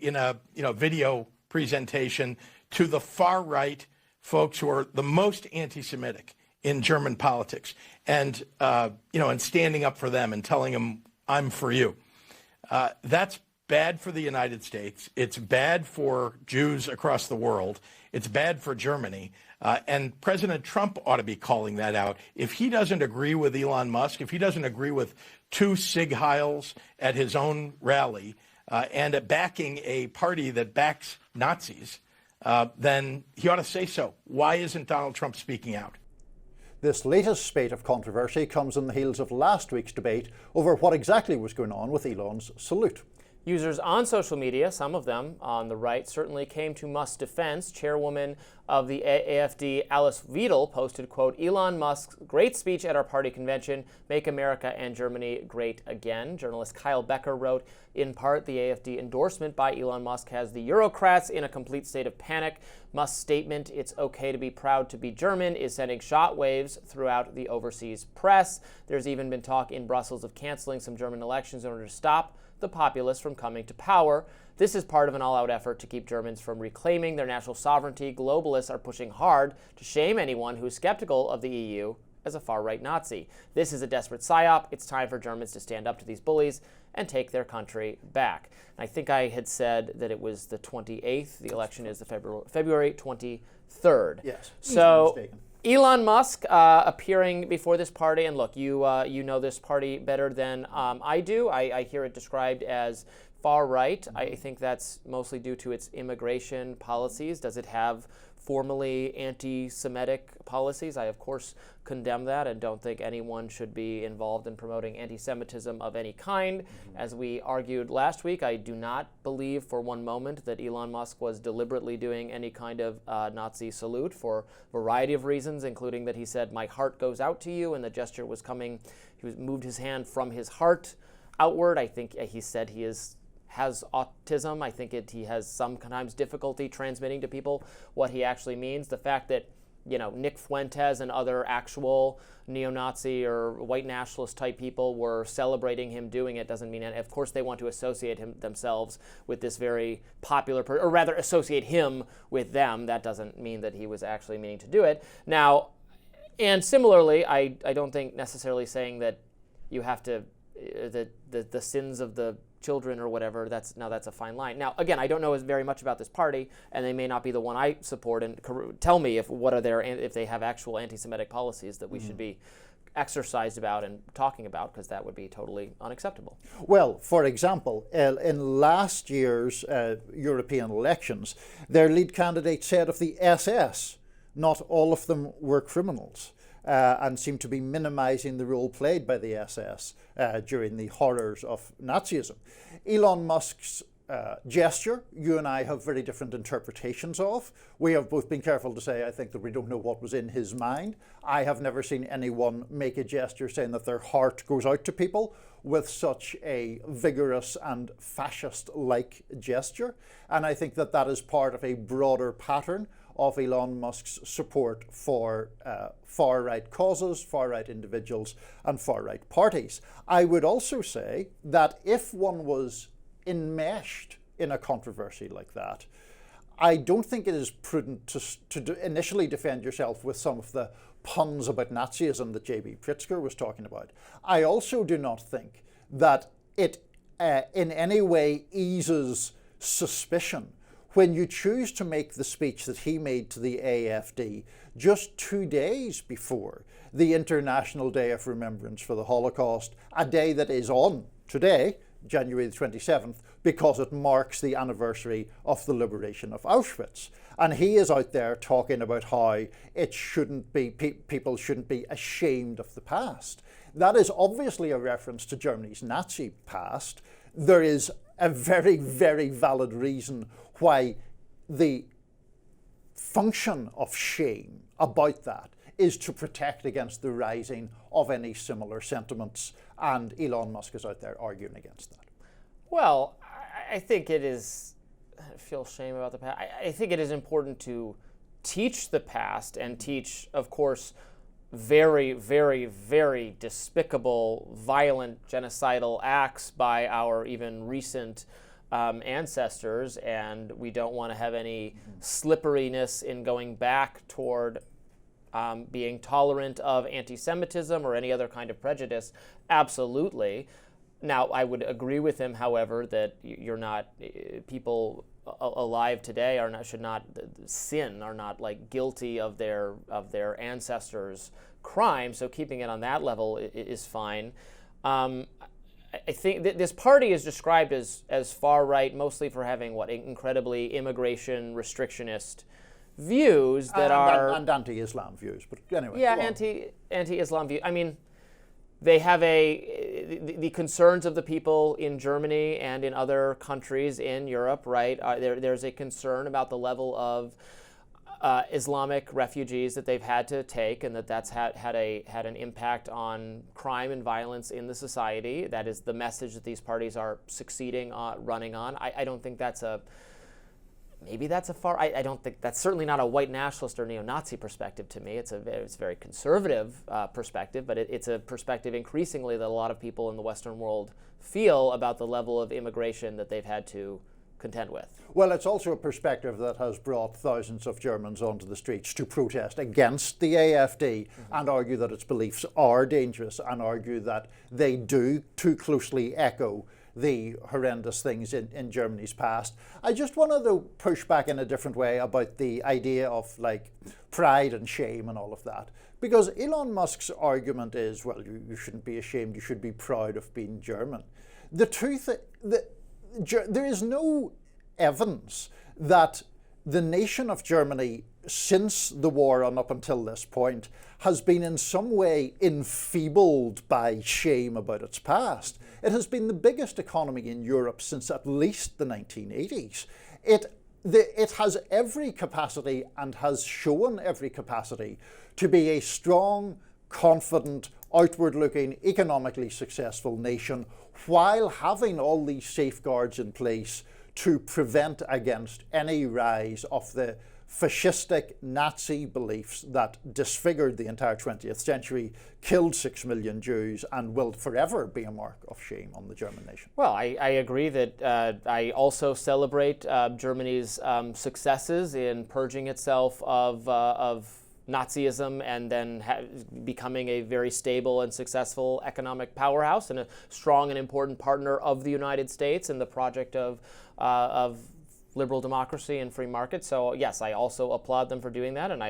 in a video presentation to the far right folks who are the most anti-Semitic in German politics, and and standing up for them and telling them, I'm for you. That's bad for the United States. It's bad for Jews across the world. It's bad for Germany. And President Trump ought to be calling that out. If he doesn't agree with Elon Musk, if he doesn't agree with two Sig Heils at his own rally, and backing a party that backs Nazis, then he ought to say so. Why isn't Donald Trump speaking out? This latest spate of controversy comes on the heels of last week's debate over what exactly was going on with Elon's salute. Users on social media, some of them on the right, certainly came to Musk's defense. Chairwoman of the AFD, Alice Weidel, posted, quote, Elon Musk's great speech at our party convention, make America and Germany great again. Journalist Kyle Becker wrote, in part, the AFD endorsement by Elon Musk has the Eurocrats in a complete state of panic. Musk's statement, it's okay to be proud to be German, is sending shockwaves throughout the overseas press. There's even been talk in Brussels of canceling some German elections in order to stop the populists from coming to power. This is part of an all-out effort to keep Germans from reclaiming their national sovereignty. Globalists are pushing hard to shame anyone who is skeptical of the EU as a far-right Nazi. This is a desperate psyop. It's time for Germans to stand up to these bullies and take their country back. And I think I had said that it was the 28th. The election is the February 23rd. Yes. So Elon Musk appearing before this party, and look, you know this party better than I do. I hear it described as far right. I think that's mostly due to its immigration policies. Does it have formally anti-Semitic policies? I, of course, condemn that and don't think anyone should be involved in promoting anti-Semitism of any kind. As we argued last week, I do not believe for one moment that Elon Musk was deliberately doing any kind of Nazi salute for a variety of reasons, including that he said, "My heart goes out to you," and the gesture was coming, moved his hand from his heart outward. I think he said he has autism. I think he has sometimes difficulty transmitting to people what he actually means. The fact that, Nick Fuentes and other actual neo-Nazi or white nationalist type people were celebrating him doing it doesn't mean, and of course they want to associate themselves with this very popular or rather associate him with them. That doesn't mean that he was actually meaning to do it. Now, and similarly, I don't think necessarily saying that you have to, the sins of the children or whatever, that's a fine line. Now, again, I don't know very much about this party, and they may not be the one I support, and tell me if they have actual anti-Semitic policies that we should be exercised about and talking about, because that would be totally unacceptable. Well, for example, in last year's European elections, their lead candidate said of the SS, not all of them were criminals. And seemed to be minimizing the role played by the SS during the horrors of Nazism. Elon Musk's gesture, you and I have very different interpretations of. We have both been careful to say, I think, that we don't know what was in his mind. I have never seen anyone make a gesture saying that their heart goes out to people with such a vigorous and fascist-like gesture. And I think that is part of a broader pattern of Elon Musk's support for far-right causes, far-right individuals, and far-right parties. I would also say that if one was enmeshed in a controversy like that, I don't think it is prudent to initially defend yourself with some of the puns about Nazism that J.B. Pritzker was talking about. I also do not think that it in any way eases suspicion when you choose to make the speech that he made to the AFD just 2 days before the International Day of Remembrance for the Holocaust, a day that is on today, January the 27th, because it marks the anniversary of the liberation of Auschwitz. And he is out there talking about how it shouldn't be, people shouldn't be ashamed of the past. That is obviously a reference to Germany's Nazi past. There is a very, very valid reason why the function of shame about that is to protect against the rising of any similar sentiments, and Elon Musk is out there arguing against that. Well, I think it is, I feel shame about the past. I think it is important to teach the past and teach, of course, very, very, very despicable, violent, genocidal acts by our even recent ancestors, and we don't want to have any slipperiness in going back toward being tolerant of anti-Semitism or any other kind of prejudice. Absolutely. Now, I would agree with him, however, that people alive today should not sin, are not like guilty of their ancestors' crime. So keeping it on that level is fine. I think this party is described as far right, mostly for having incredibly immigration restrictionist views that and anti-Islam views. But anyway, yeah, anti-Islam views. I mean, they have the concerns of the people in Germany and in other countries in Europe, right? There's a concern about the level of Islamic refugees that they've had to take, and that's had an impact on crime and violence in the society. That is the message that these parties are succeeding running on. I don't think that's maybe that's a far. I don't think that's certainly not a white nationalist or neo-Nazi perspective to me. It's a very conservative perspective, but it's a perspective increasingly that a lot of people in the Western world feel about the level of immigration that they've had to contend with. Well, it's also a perspective that has brought thousands of Germans onto the streets to protest against the AFD and argue that its beliefs are dangerous and argue that they do too closely echo the horrendous things in Germany's past. I just wanted to push back in a different way about the idea of like pride and shame and all of that. Because Elon Musk's argument is, well, you shouldn't be ashamed, you should be proud of being German. The truth, there is no evidence that the nation of Germany, since the war and up until this point, has been in some way enfeebled by shame about its past. It has been the biggest economy in Europe since at least the 1980s. It has every capacity and has shown every capacity to be a strong, confident, outward-looking, economically successful nation while having all these safeguards in place to prevent against any rise of the fascistic Nazi beliefs that disfigured the entire 20th century, killed 6 million Jews, and will forever be a mark of shame on the German nation. Well, I agree that I also celebrate Germany's successes in purging itself of Nazism and then becoming a very stable and successful economic powerhouse and a strong and important partner of the United States in the project of liberal democracy and free market. So yes, I also applaud them for doing that, and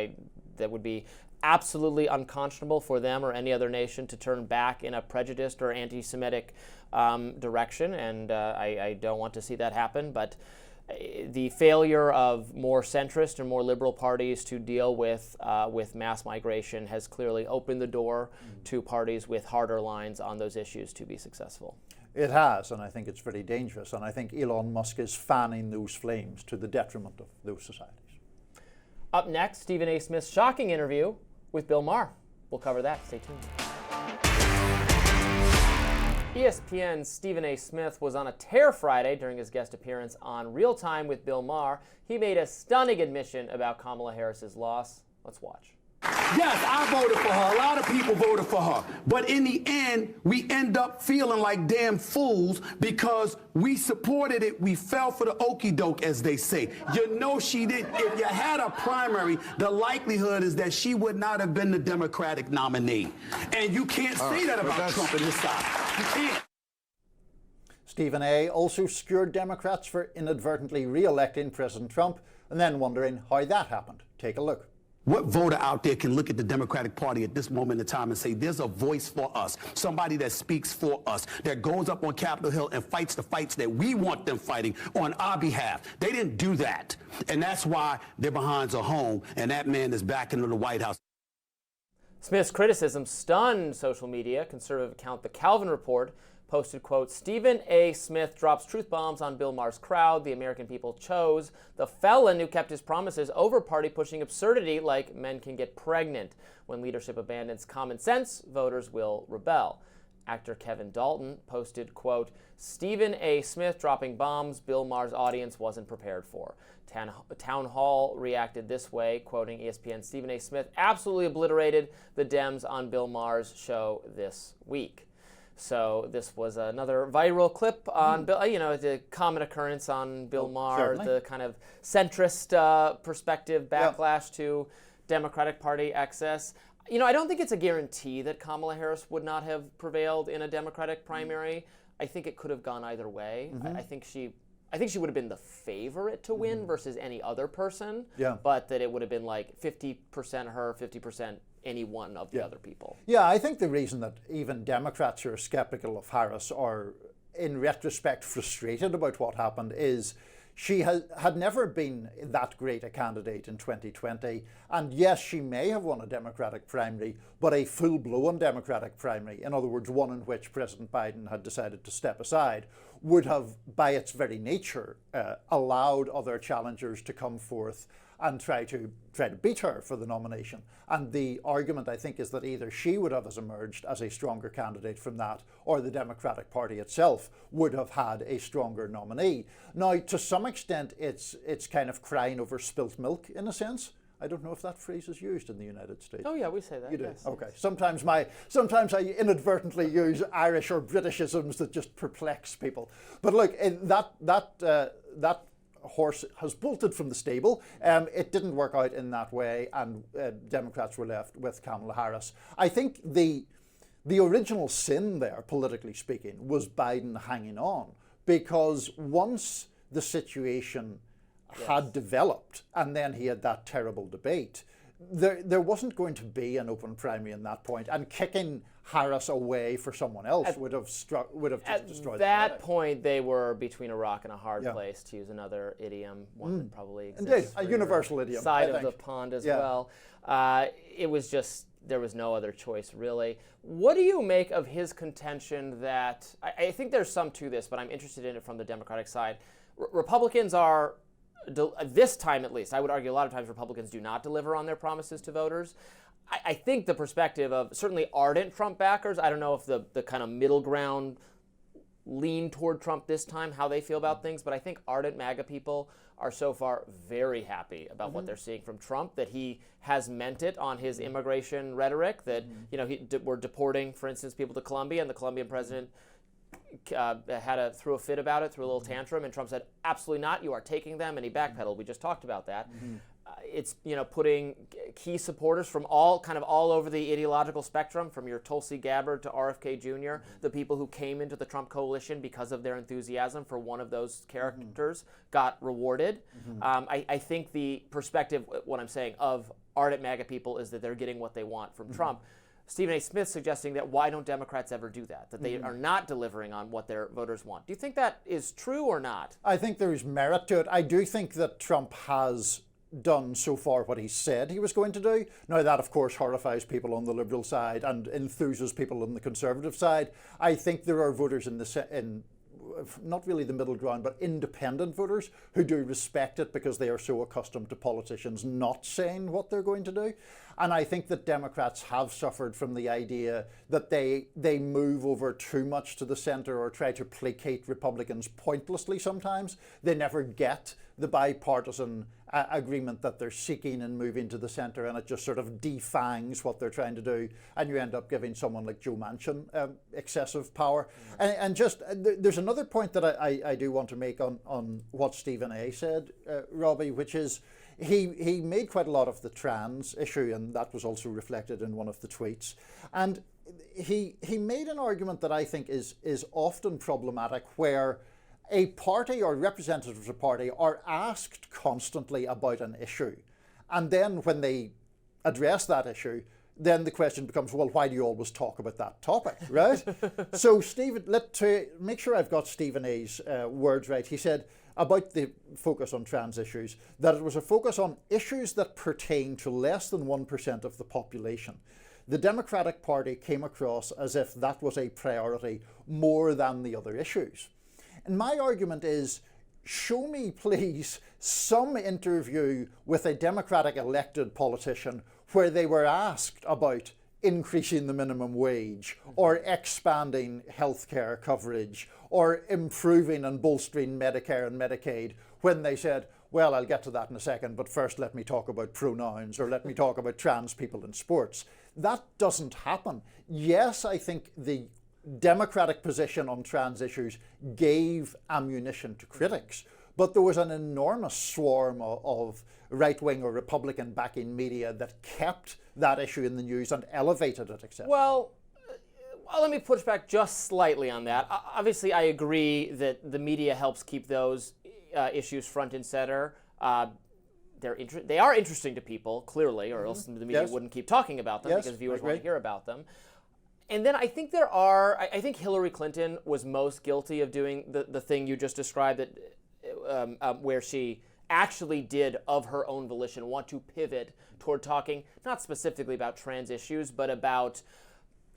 that would be absolutely unconscionable for them or any other nation to turn back in a prejudiced or anti-Semitic direction, and I don't want to see that happen. But the failure of more centrist and more liberal parties to deal with mass migration has clearly opened the door to parties with harder lines on those issues to be successful. It has, and I think it's very dangerous, and I think Elon Musk is fanning those flames to the detriment of those societies. Up next, Stephen A. Smith's shocking interview with Bill Maher. We'll cover that. Stay tuned. ESPN's Stephen A. Smith was on a tear Friday during his guest appearance on Real Time with Bill Maher. He made a stunning admission about Kamala Harris's loss. Let's watch. Yes, I voted for her. A lot of people voted for her. But in the end, we end up feeling like damn fools because we supported it. We fell for the okie doke, as they say. You know she did. If you had a primary, the likelihood is that she would not have been the Democratic nominee. And you can't say that about Trump in this side. You can't. Stephen A. also skewered Democrats for inadvertently re-electing President Trump and then wondering how that happened. Take a look. What voter out there can look at the Democratic Party at this moment in time and say, there's a voice for us, somebody that speaks for us, that goes up on Capitol Hill and fights the fights that we want them fighting on our behalf? They didn't do that. And that's why their behinds are home, and that man is back into the White House. Smith's criticism stunned social media. Conservative account The Calvin Report posted, quote, Stephen A. Smith drops truth bombs on Bill Maher's crowd. The American people chose the felon who kept his promises over party pushing absurdity like men can get pregnant. When leadership abandons common sense, voters will rebel. Actor Kevin Dalton posted, quote, Stephen A. Smith dropping bombs Bill Maher's audience wasn't prepared for. Town Hall reacted this way, quoting ESPN, Stephen A. Smith absolutely obliterated the Dems on Bill Maher's show this week. So this was another viral clip on Bill, the common occurrence on Bill Maher, the kind of centrist perspective backlash to Democratic Party excess. I don't think it's a guarantee that Kamala Harris would not have prevailed in a Democratic primary. I think it could have gone either way. I think she would have been the favorite to win versus any other person. Yeah. But that it would have been like 50% her, 50% any one of the other people. Yeah, I think the reason that even Democrats are skeptical of Harris or, in retrospect, frustrated about what happened is she had never been that great a candidate in 2020. And yes, she may have won a Democratic primary, but a full-blown Democratic primary, in other words, one in which President Biden had decided to step aside, would have, by its very nature, allowed other challengers to come forth and try to beat her for the nomination. And the argument, I think, is that either she would have emerged as a stronger candidate from that, or the Democratic Party itself would have had a stronger nominee. Now, to some extent, it's kind of crying over spilt milk, in a sense. I don't know if that phrase is used in the United States. Oh yeah, we say that. You do? Yes. Okay. Sometimes I inadvertently use Irish or Britishisms that just perplex people. But look, that that horse has bolted from the stable. It didn't work out in that way, and Democrats were left with Kamala Harris. I think the original sin there, politically speaking, was Biden hanging on, because once the situation had developed and then he had that terrible debate, there wasn't going to be an open primary in that point, and kicking Harris away for someone else would have just destroyed that point. They were between a rock and a hard place, to use another idiom. One that probably exists. Indeed, a universal idiom. Side of the pond as well. It was just, there was no other choice, really. What do you make of his contention that, I think there's some to this, but I'm interested in it from the Democratic side. Republicans are, this time at least, I would argue a lot of times Republicans do not deliver on their promises to voters. I think the perspective of certainly ardent Trump backers, I don't know if the kind of middle ground lean toward Trump this time, how they feel about things, but I think ardent MAGA people are so far very happy about what they're seeing from Trump, that he has meant it on his immigration rhetoric, that we're deporting, for instance, people to Colombia, and the Colombian president threw a fit about it, threw a little tantrum, and Trump said, absolutely not, you are taking them, and he backpedaled. We just talked about that. It's putting key supporters from all over the ideological spectrum, from your Tulsi Gabbard to RFK Jr., the people who came into the Trump coalition because of their enthusiasm for one of those characters got rewarded. I think the perspective, what I'm saying, of ardent MAGA people is that they're getting what they want from Trump. Stephen A. Smith suggesting that why don't Democrats ever do that? That they are not delivering on what their voters want. Do you think that is true or not? I think there is merit to it. I do think that Trump has done so far what he said he was going to do. Now that, of course, horrifies people on the Liberal side and enthuses people on the Conservative side. I think there are voters in not really the middle ground, but independent voters who do respect it because they are so accustomed to politicians not saying what they're going to do. And I think that Democrats have suffered from the idea that they move over too much to the center or try to placate Republicans pointlessly sometimes. They never get the bipartisan agreement that they're seeking and moving to the center, and it just sort of defangs what they're trying to do, and you end up giving someone like Joe Manchin excessive power. And just there's another point that I do want to make on what Stephen A. said, Robby, which is he made quite a lot of the trans issue, and that was also reflected in one of the tweets. And he made an argument that I think is often problematic, where a party or representatives of a party are asked constantly about an issue. And then when they address that issue, then the question becomes, well, why do you always talk about that topic, right? So Stephen, to make sure I've got Stephen A.'s words right, he said about the focus on trans issues, that it was a focus on issues that pertain to less than 1% of the population. The Democratic Party came across as if that was a priority more than the other issues. And my argument is, show me, please, some interview with a Democratic elected politician where they were asked about increasing the minimum wage or expanding healthcare coverage or improving and bolstering Medicare and Medicaid, when they said, well, I'll get to that in a second, but first let me talk about pronouns, or let me talk about trans people in sports. That doesn't happen. Yes, I think the Democratic position on trans issues gave ammunition to critics, but there was an enormous swarm of right-wing or Republican backing media that kept that issue in the news and elevated it, etc. Well, let me push back just slightly on that. Obviously, I agree that the media helps keep those issues front and center. They are interesting to people, clearly, or else the media wouldn't keep talking about them, because viewers want to hear about them. And then I think I think Hillary Clinton was most guilty of doing the thing you just described, that where she actually did, of her own volition, want to pivot toward talking not specifically about trans issues, but about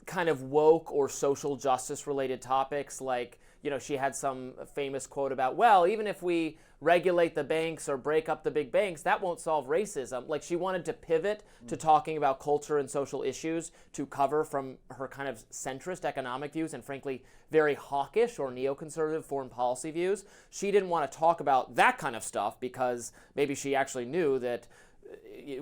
kind of woke or social justice related topics. Like, she had some famous quote about, well, even if we regulate the banks or break up the big banks, that won't solve racism. Like, she wanted to pivot to talking about culture and social issues to cover from her kind of centrist economic views and, frankly, very hawkish or neoconservative foreign policy views. She didn't want to talk about that kind of stuff because maybe she actually knew that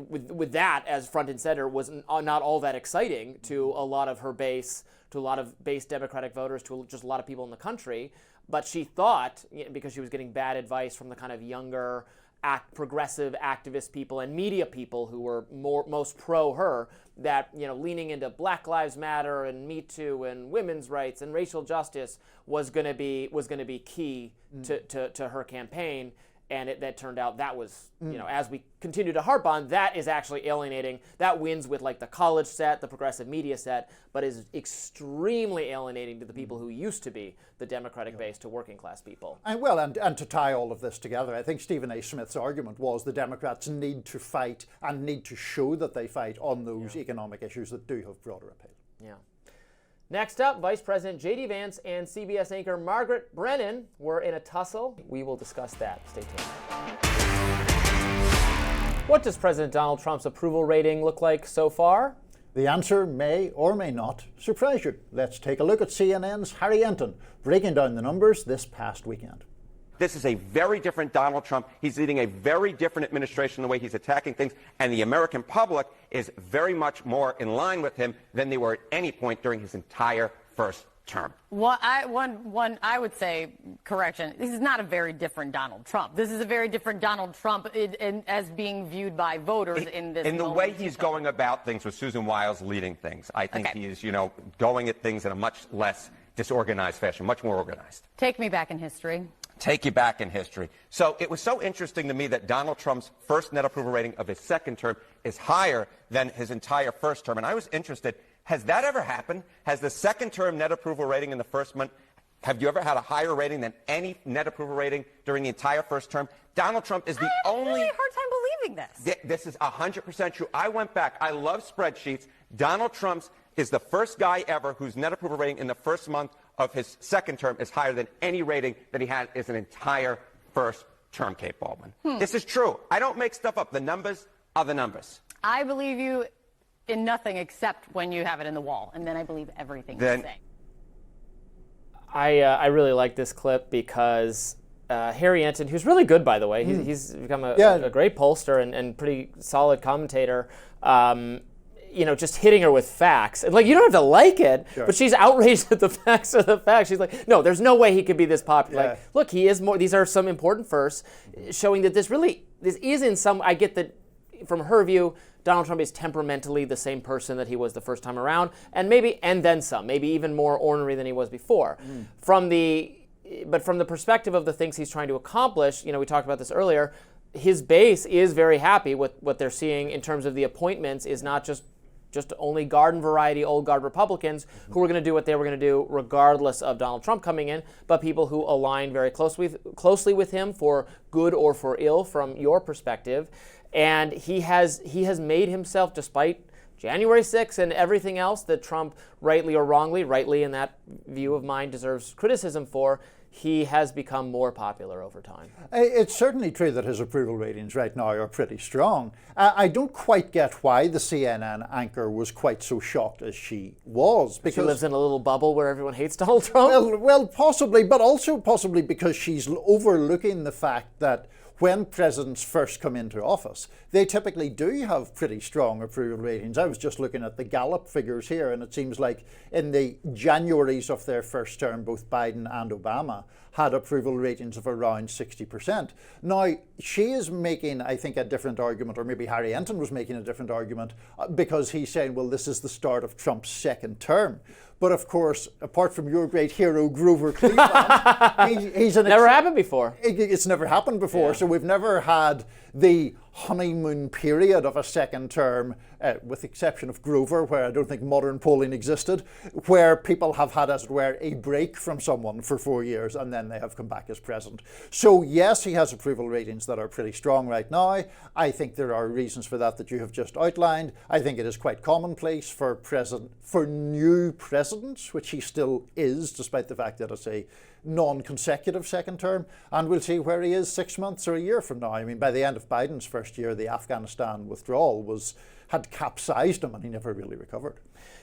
with that as front and center was not all that exciting to a lot of her base, to a lot of base Democratic voters, to just a lot of people in the country. but she thought, because she was getting bad advice from the kind of younger, progressive activist people and media people who were most pro her, that leaning into Black Lives Matter and Me Too and women's rights and racial justice was going to be key to her campaign. And that turned out that was, as we continue to harp on, that is actually alienating. That wins with like the college set, the progressive media set, but is extremely alienating to the people who used to be the Democratic base, to working class people. And to tie all of this together, I think Stephen A. Smith's argument was the Democrats need to fight and need to show that they fight on those economic issues that do have broader appeal. Yeah. Next up, Vice President J.D. Vance and CBS anchor Margaret Brennan were in a tussle. We will discuss that. Stay tuned. What does President Donald Trump's approval rating look like so far? The answer may or may not surprise you. Let's take a look at CNN's Harry Enton breaking down the numbers this past weekend. This is a very different Donald Trump. He's leading a very different administration, the way he's attacking things, and the American public is very much more in line with him than they were at any point during his entire first term. Well, I would say, correction, this is not a very different Donald Trump. This is a very different Donald Trump as being viewed by voters in this In the moment. way he's going about things with Susan Wiles leading things, I think he is, going at things in a much less disorganized fashion, much more organized. Take me back in history. Take you back in history. So it was so interesting to me that Donald Trump's first net approval rating of his second term is higher than his entire first term. And I was interested, has that ever happened? Has the second term net approval rating in the first month, have you ever had a higher rating than any net approval rating during the entire first term? Donald Trump is the only... I have a really hard time believing this. This is 100% true. I went back. I love spreadsheets. Donald Trump is the first guy ever whose net approval rating in the first month of his second term is higher than any rating that he had as an entire first term, Kate Baldwin. This is true. I don't make stuff up. The numbers are the numbers. I believe you in nothing except when you have it in the wall, and then I believe everything you say. I really like this clip because Harry Enton, who's really good, by the way, he's become a great pollster and pretty solid commentator, just hitting her with facts. And, you don't have to like it, but she's outraged that the facts are the facts. She's like, no, there's no way he could be this popular. Like, look, he is more, these are some important firsts, showing that this is in some, I get that from her view, Donald Trump is temperamentally the same person that he was the first time around, and then some, maybe even more ornery than he was before. But from the perspective of the things he's trying to accomplish, we talked about this earlier, his base is very happy with what they're seeing in terms of the appointments is not just only garden variety old guard Republicans who are going to do what they were going to do regardless of Donald Trump coming in, but people who align very closely with him for good or for ill from your perspective. And he has made himself, despite January 6th and everything else that Trump, rightly or wrongly, rightly in that view of mine, deserves criticism for, he has become more popular over time. It's certainly true that his approval ratings right now are pretty strong. I don't quite get why the CNN anchor was quite so shocked as she was. Because she lives in a little bubble where everyone hates Donald Trump? Well, possibly, but also possibly because she's overlooking the fact that when presidents first come into office, they typically do have pretty strong approval ratings. I was just looking at the Gallup figures here, and it seems like in the Januaries of their first term, both Biden and Obama had approval ratings of around 60%. Now, she is making, I think, a different argument, or maybe Harry Enton was making a different argument, because he's saying, well, this is the start of Trump's second term. But of course, apart from your great hero, Grover Cleveland, he's never happened before. It's never happened before. So we've never had the honeymoon period of a second term, with the exception of Grover, where I don't think modern polling existed, where people have had, as it were, a break from someone for 4 years and then they have come back as president. So yes, he has approval ratings that are pretty strong right now. I think there are reasons for that you have just outlined. I think it is quite commonplace for new presidents, which he still is, despite the fact that it's a non-consecutive second term, and we'll see where he is 6 months or a year from now. I mean, by the end of Biden's first year, the Afghanistan withdrawal had capsized him, and he never really recovered.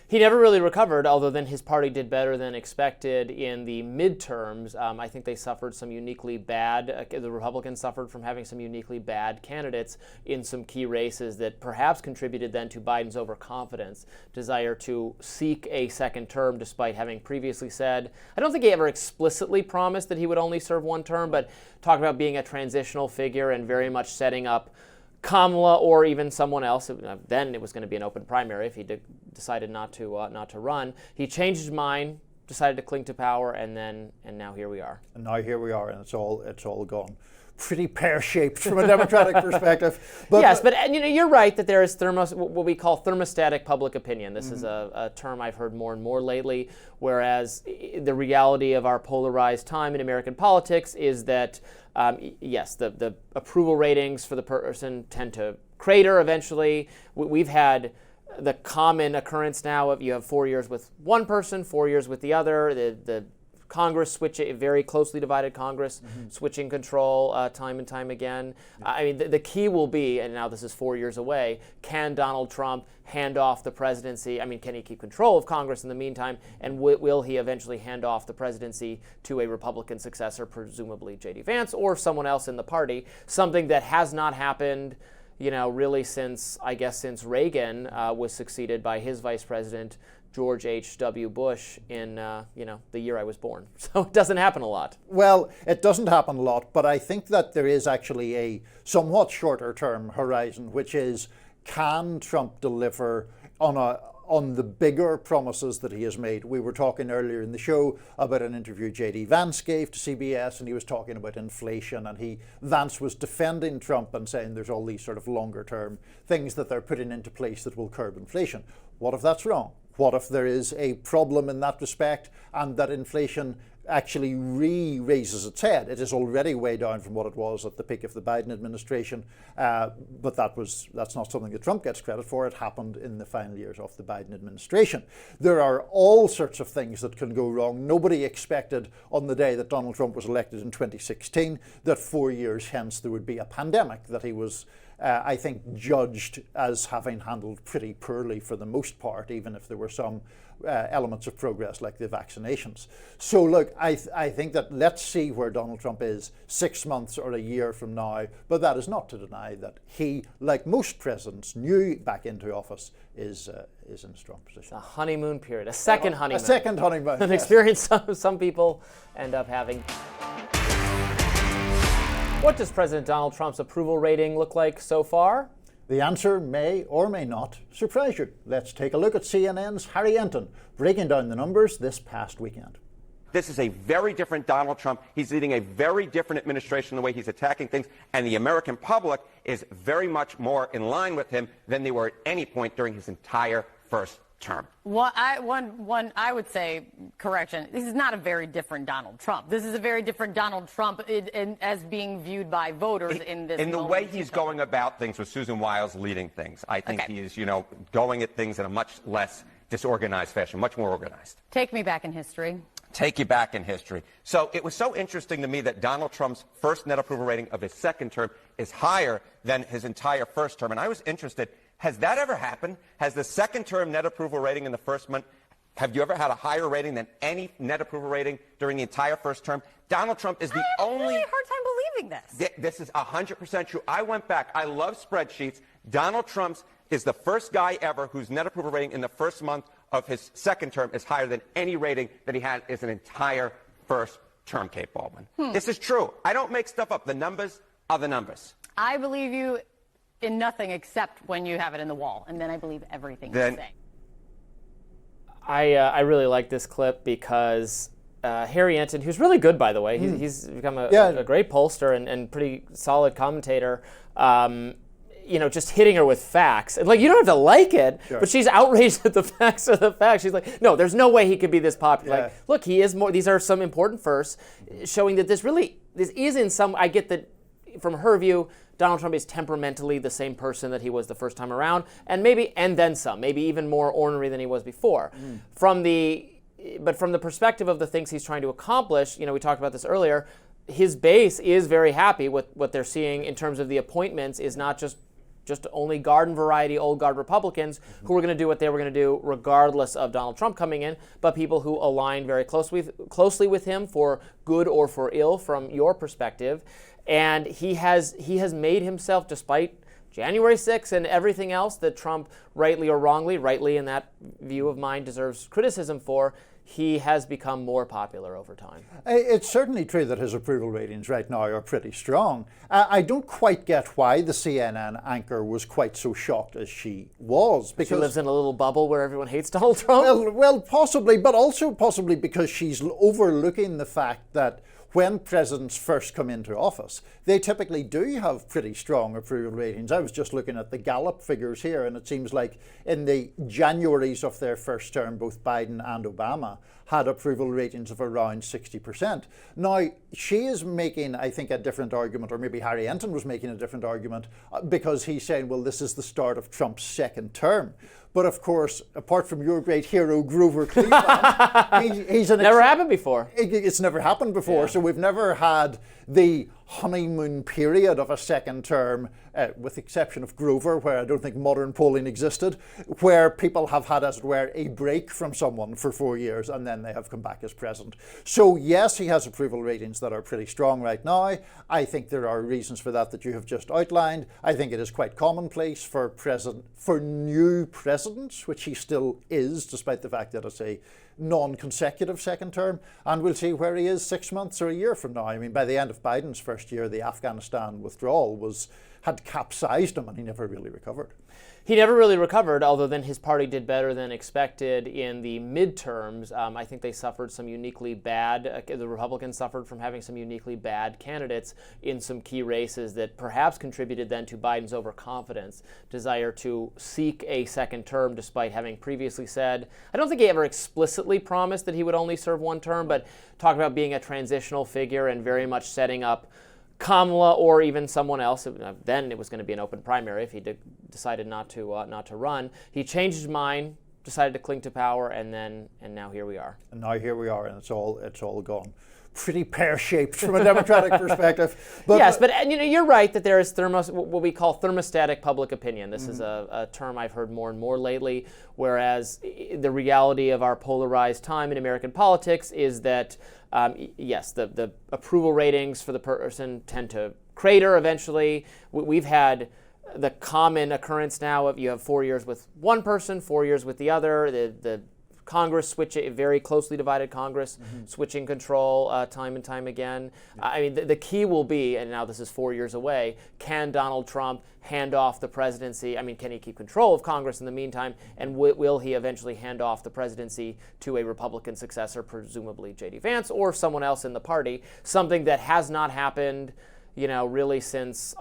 He never really recovered, although then his party did better than expected in the midterms. I think they suffered some uniquely bad, the Republicans suffered from having some uniquely bad candidates in some key races that perhaps contributed then to Biden's overconfidence, desire to seek a second term despite having previously said, I don't think he ever explicitly promised that he would only serve one term, but talked about being a transitional figure and very much setting up Kamala or even someone else. Then it was going to be an open primary if he decided not to run. He changed his mind, decided to cling to power, and now here we are. And now here we are, and it's all gone pretty pear-shaped from a Democratic perspective. But, yes, but you're right that there is what we call thermostatic public opinion. This is a term I've heard more and more lately, whereas the reality of our polarized time in American politics is that, yes, the approval ratings for the person tend to crater eventually. We've had the common occurrence now of you have 4 years with one person, 4 years with the other. The Congress very closely divided Congress, switching control time and time again. I mean, the key will be, and now this is 4 years away, can Donald Trump hand off the presidency? I mean, can he keep control of Congress in the meantime? And will he eventually hand off the presidency to a Republican successor, presumably J.D. Vance or someone else in the party? Something that has not happened, really since Reagan was succeeded by his vice president, George H.W. Bush in, the year I was born. So it doesn't happen a lot. Well, it doesn't happen a lot, but I think that there is actually a somewhat shorter term horizon, which is, can Trump deliver on the bigger promises that he has made? We were talking earlier in the show about an interview J.D. Vance gave to CBS, and he was talking about inflation, and Vance was defending Trump and saying there's all these sort of longer term things that they're putting into place that will curb inflation. What if that's wrong? What if there is a problem in that respect and that inflation actually raises its head? It is already way down from what it was at the peak of the Biden administration, but that's not something that Trump gets credit for. It happened in the final years of the Biden administration. There are all sorts of things that can go wrong. Nobody expected on the day that Donald Trump was elected in 2016 that 4 years hence there would be a pandemic that he was I think judged as having handled pretty poorly for the most part, even if there were some elements of progress like the vaccinations. So look, I think that let's see where Donald Trump is 6 months or a year from now, but that is not to deny that he, like most presidents new back into office, is in a strong position. A honeymoon period, a second honeymoon. A second honeymoon. An experience some people end up having. What does President Donald Trump's approval rating look like so far? The answer may or may not surprise you. Let's take a look at CNN's Harry Enton breaking down the numbers this past weekend. This is a very different Donald Trump. He's leading a very different administration in the way he's attacking things, and the American public is very much more in line with him than they were at any point during his entire first term. Well, I would say, correction, this is not a very different Donald Trump. This is a very different Donald Trump as being viewed by voters in this in the way he's going about things with Susan Wiles leading things. I think he is, going at things in a much less disorganized fashion, much more organized. Take me back in history. Take you back in history. So it was so interesting to me that Donald Trump's first net approval rating of his second term is higher than his entire first term. And I was interested, has that ever happened? Has the second term net approval rating in the first month, have you ever had a higher rating than any net approval rating during the entire first term? Donald Trump is the only... I have a really hard time believing this. This is 100% true. I went back. I love spreadsheets. Donald Trump is the first guy ever whose net approval rating in the first month of his second term is higher than any rating that he had as an entire first term, Kate Baldwin. This is true. I don't make stuff up. The numbers are the numbers. I believe you in nothing except when you have it in the wall, and then I believe everything you say. I really like this clip because Harry Enton, who's really good, by the way, he's become a great pollster and pretty solid commentator, just hitting her with facts. And you don't have to like it, but she's outraged at the facts of the facts. She's like, no, there's no way he could be this popular. Yeah. Like, look, he is more, these are some important firsts, showing that this is in some, I get that from her view, Donald Trump is temperamentally the same person that he was the first time around, and then some, maybe even more ornery than he was before. But from the perspective of the things he's trying to accomplish, we talked about this earlier, his base is very happy with what they're seeing in terms of the appointments is not just just only garden variety, old guard Republicans who were going to do what they were going to do regardless of Donald Trump coming in, but people who aligned very closely with him for good or for ill from your perspective. And he has made himself, despite January 6th and everything else that Trump, rightly or wrongly, rightly in that view of mine, deserves criticism for, he has become more popular over time. It's certainly true that his approval ratings right now are pretty strong. I don't quite get why the CNN anchor was quite so shocked as she was. Because she lives in a little bubble where everyone hates Donald Trump? Well, possibly, but also possibly because she's overlooking the fact that when presidents first come into office, they typically do have pretty strong approval ratings. I was just looking at the Gallup figures here, and it seems like in the Januaries of their first term, both Biden and Obama had approval ratings of around 60%. Now, she is making, I think, a different argument, or maybe Harry Enton was making a different argument, because he's saying, well, this is the start of Trump's second term. But of course, apart from your great hero, Grover Cleveland, he's never happened before. It's never happened before. Yeah. So we've never had the honeymoon period of a second term, with the exception of Grover, where I don't think modern polling existed, where people have had, as it were, a break from someone for 4 years and then they have come back as president. So yes, he has approval ratings that are pretty strong right now. I think there are reasons for that you have just outlined. I think it is quite commonplace for new presidents, which he still is, despite the fact that it's a non-consecutive second term, and we'll see where he is 6 months or a year from now. I mean, by the end of Biden's first year, the Afghanistan withdrawal had capsized him, and he never really recovered. He never really recovered, although then his party did better than expected in the midterms. I think they suffered some uniquely bad, the Republicans suffered from having some uniquely bad candidates in some key races that perhaps contributed then to Biden's overconfidence, desire to seek a second term despite having previously said, I don't think he ever explicitly promised that he would only serve one term, but talked about being a transitional figure and very much setting up Kamala or even someone else. Then it was going to be an open primary if he decided not to run. He changed his mind, decided to cling to power, and now here we are. And now here we are, and it's all gone pretty pear-shaped from a Democratic perspective. But, yes, but you're right that there is what we call thermostatic public opinion. This is a term I've heard more and more lately, whereas the reality of our polarized time in American politics is that, yes, the approval ratings for the person tend to crater eventually. We've had the common occurrence now of you have 4 years with one person, 4 years with the other. The Congress a very closely divided Congress, switching control time and time again. I mean, the key will be, and now this is 4 years away, can Donald Trump hand off the presidency? I mean, can he keep control of Congress in the meantime? And will he eventually hand off the presidency to a Republican successor, presumably J.D. Vance or someone else in the party? Something that has not happened, really since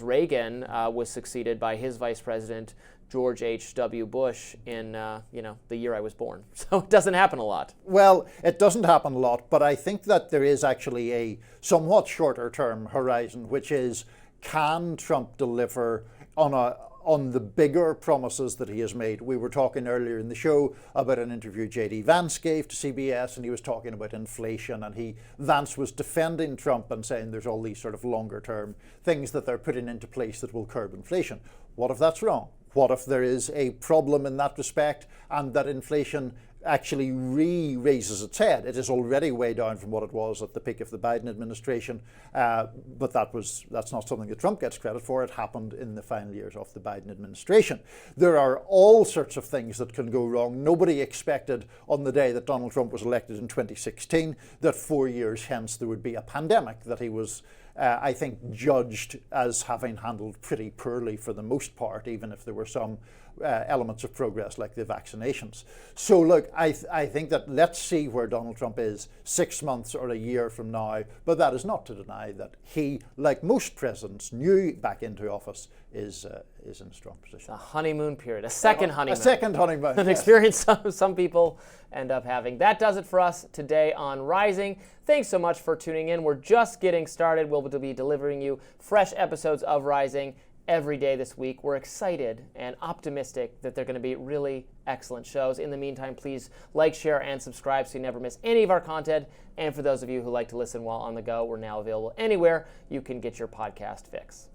Reagan was succeeded by his vice president, George H.W. Bush, in the year I was born. So it doesn't happen a lot. Well, it doesn't happen a lot, but I think that there is actually a somewhat shorter term horizon, which is, can Trump deliver on the bigger promises that he has made? We were talking earlier in the show about an interview J.D. Vance gave to CBS, and he was talking about inflation, and Vance was defending Trump and saying there's all these sort of longer term things that they're putting into place that will curb inflation. What if that's wrong? What if there is a problem in that respect and that inflation actually raises its head? It is already way down from what it was at the peak of the Biden administration, but that's not something that Trump gets credit for. It happened in the final years of the Biden administration. There are all sorts of things that can go wrong. Nobody expected on the day that Donald Trump was elected in 2016 that 4 years hence there would be a pandemic that he was I think judged as having handled pretty poorly for the most part, even if there were some elements of progress like the vaccinations. So look, I think that let's see where Donald Trump is 6 months or a year from now, but that is not to deny that he, like most presidents new back into office, is in a strong position. A honeymoon period, a second honeymoon. A second honeymoon. An experience some people end up having. That does it for us today on Rising. Thanks so much for tuning in. We're just getting started. We'll be delivering you fresh episodes of Rising every day this week. We're excited and optimistic that they're going to be really excellent shows. In the meantime, please like, share, and subscribe so you never miss any of our content. And for those of you who like to listen while on the go, we're now available anywhere you can get your podcast fix.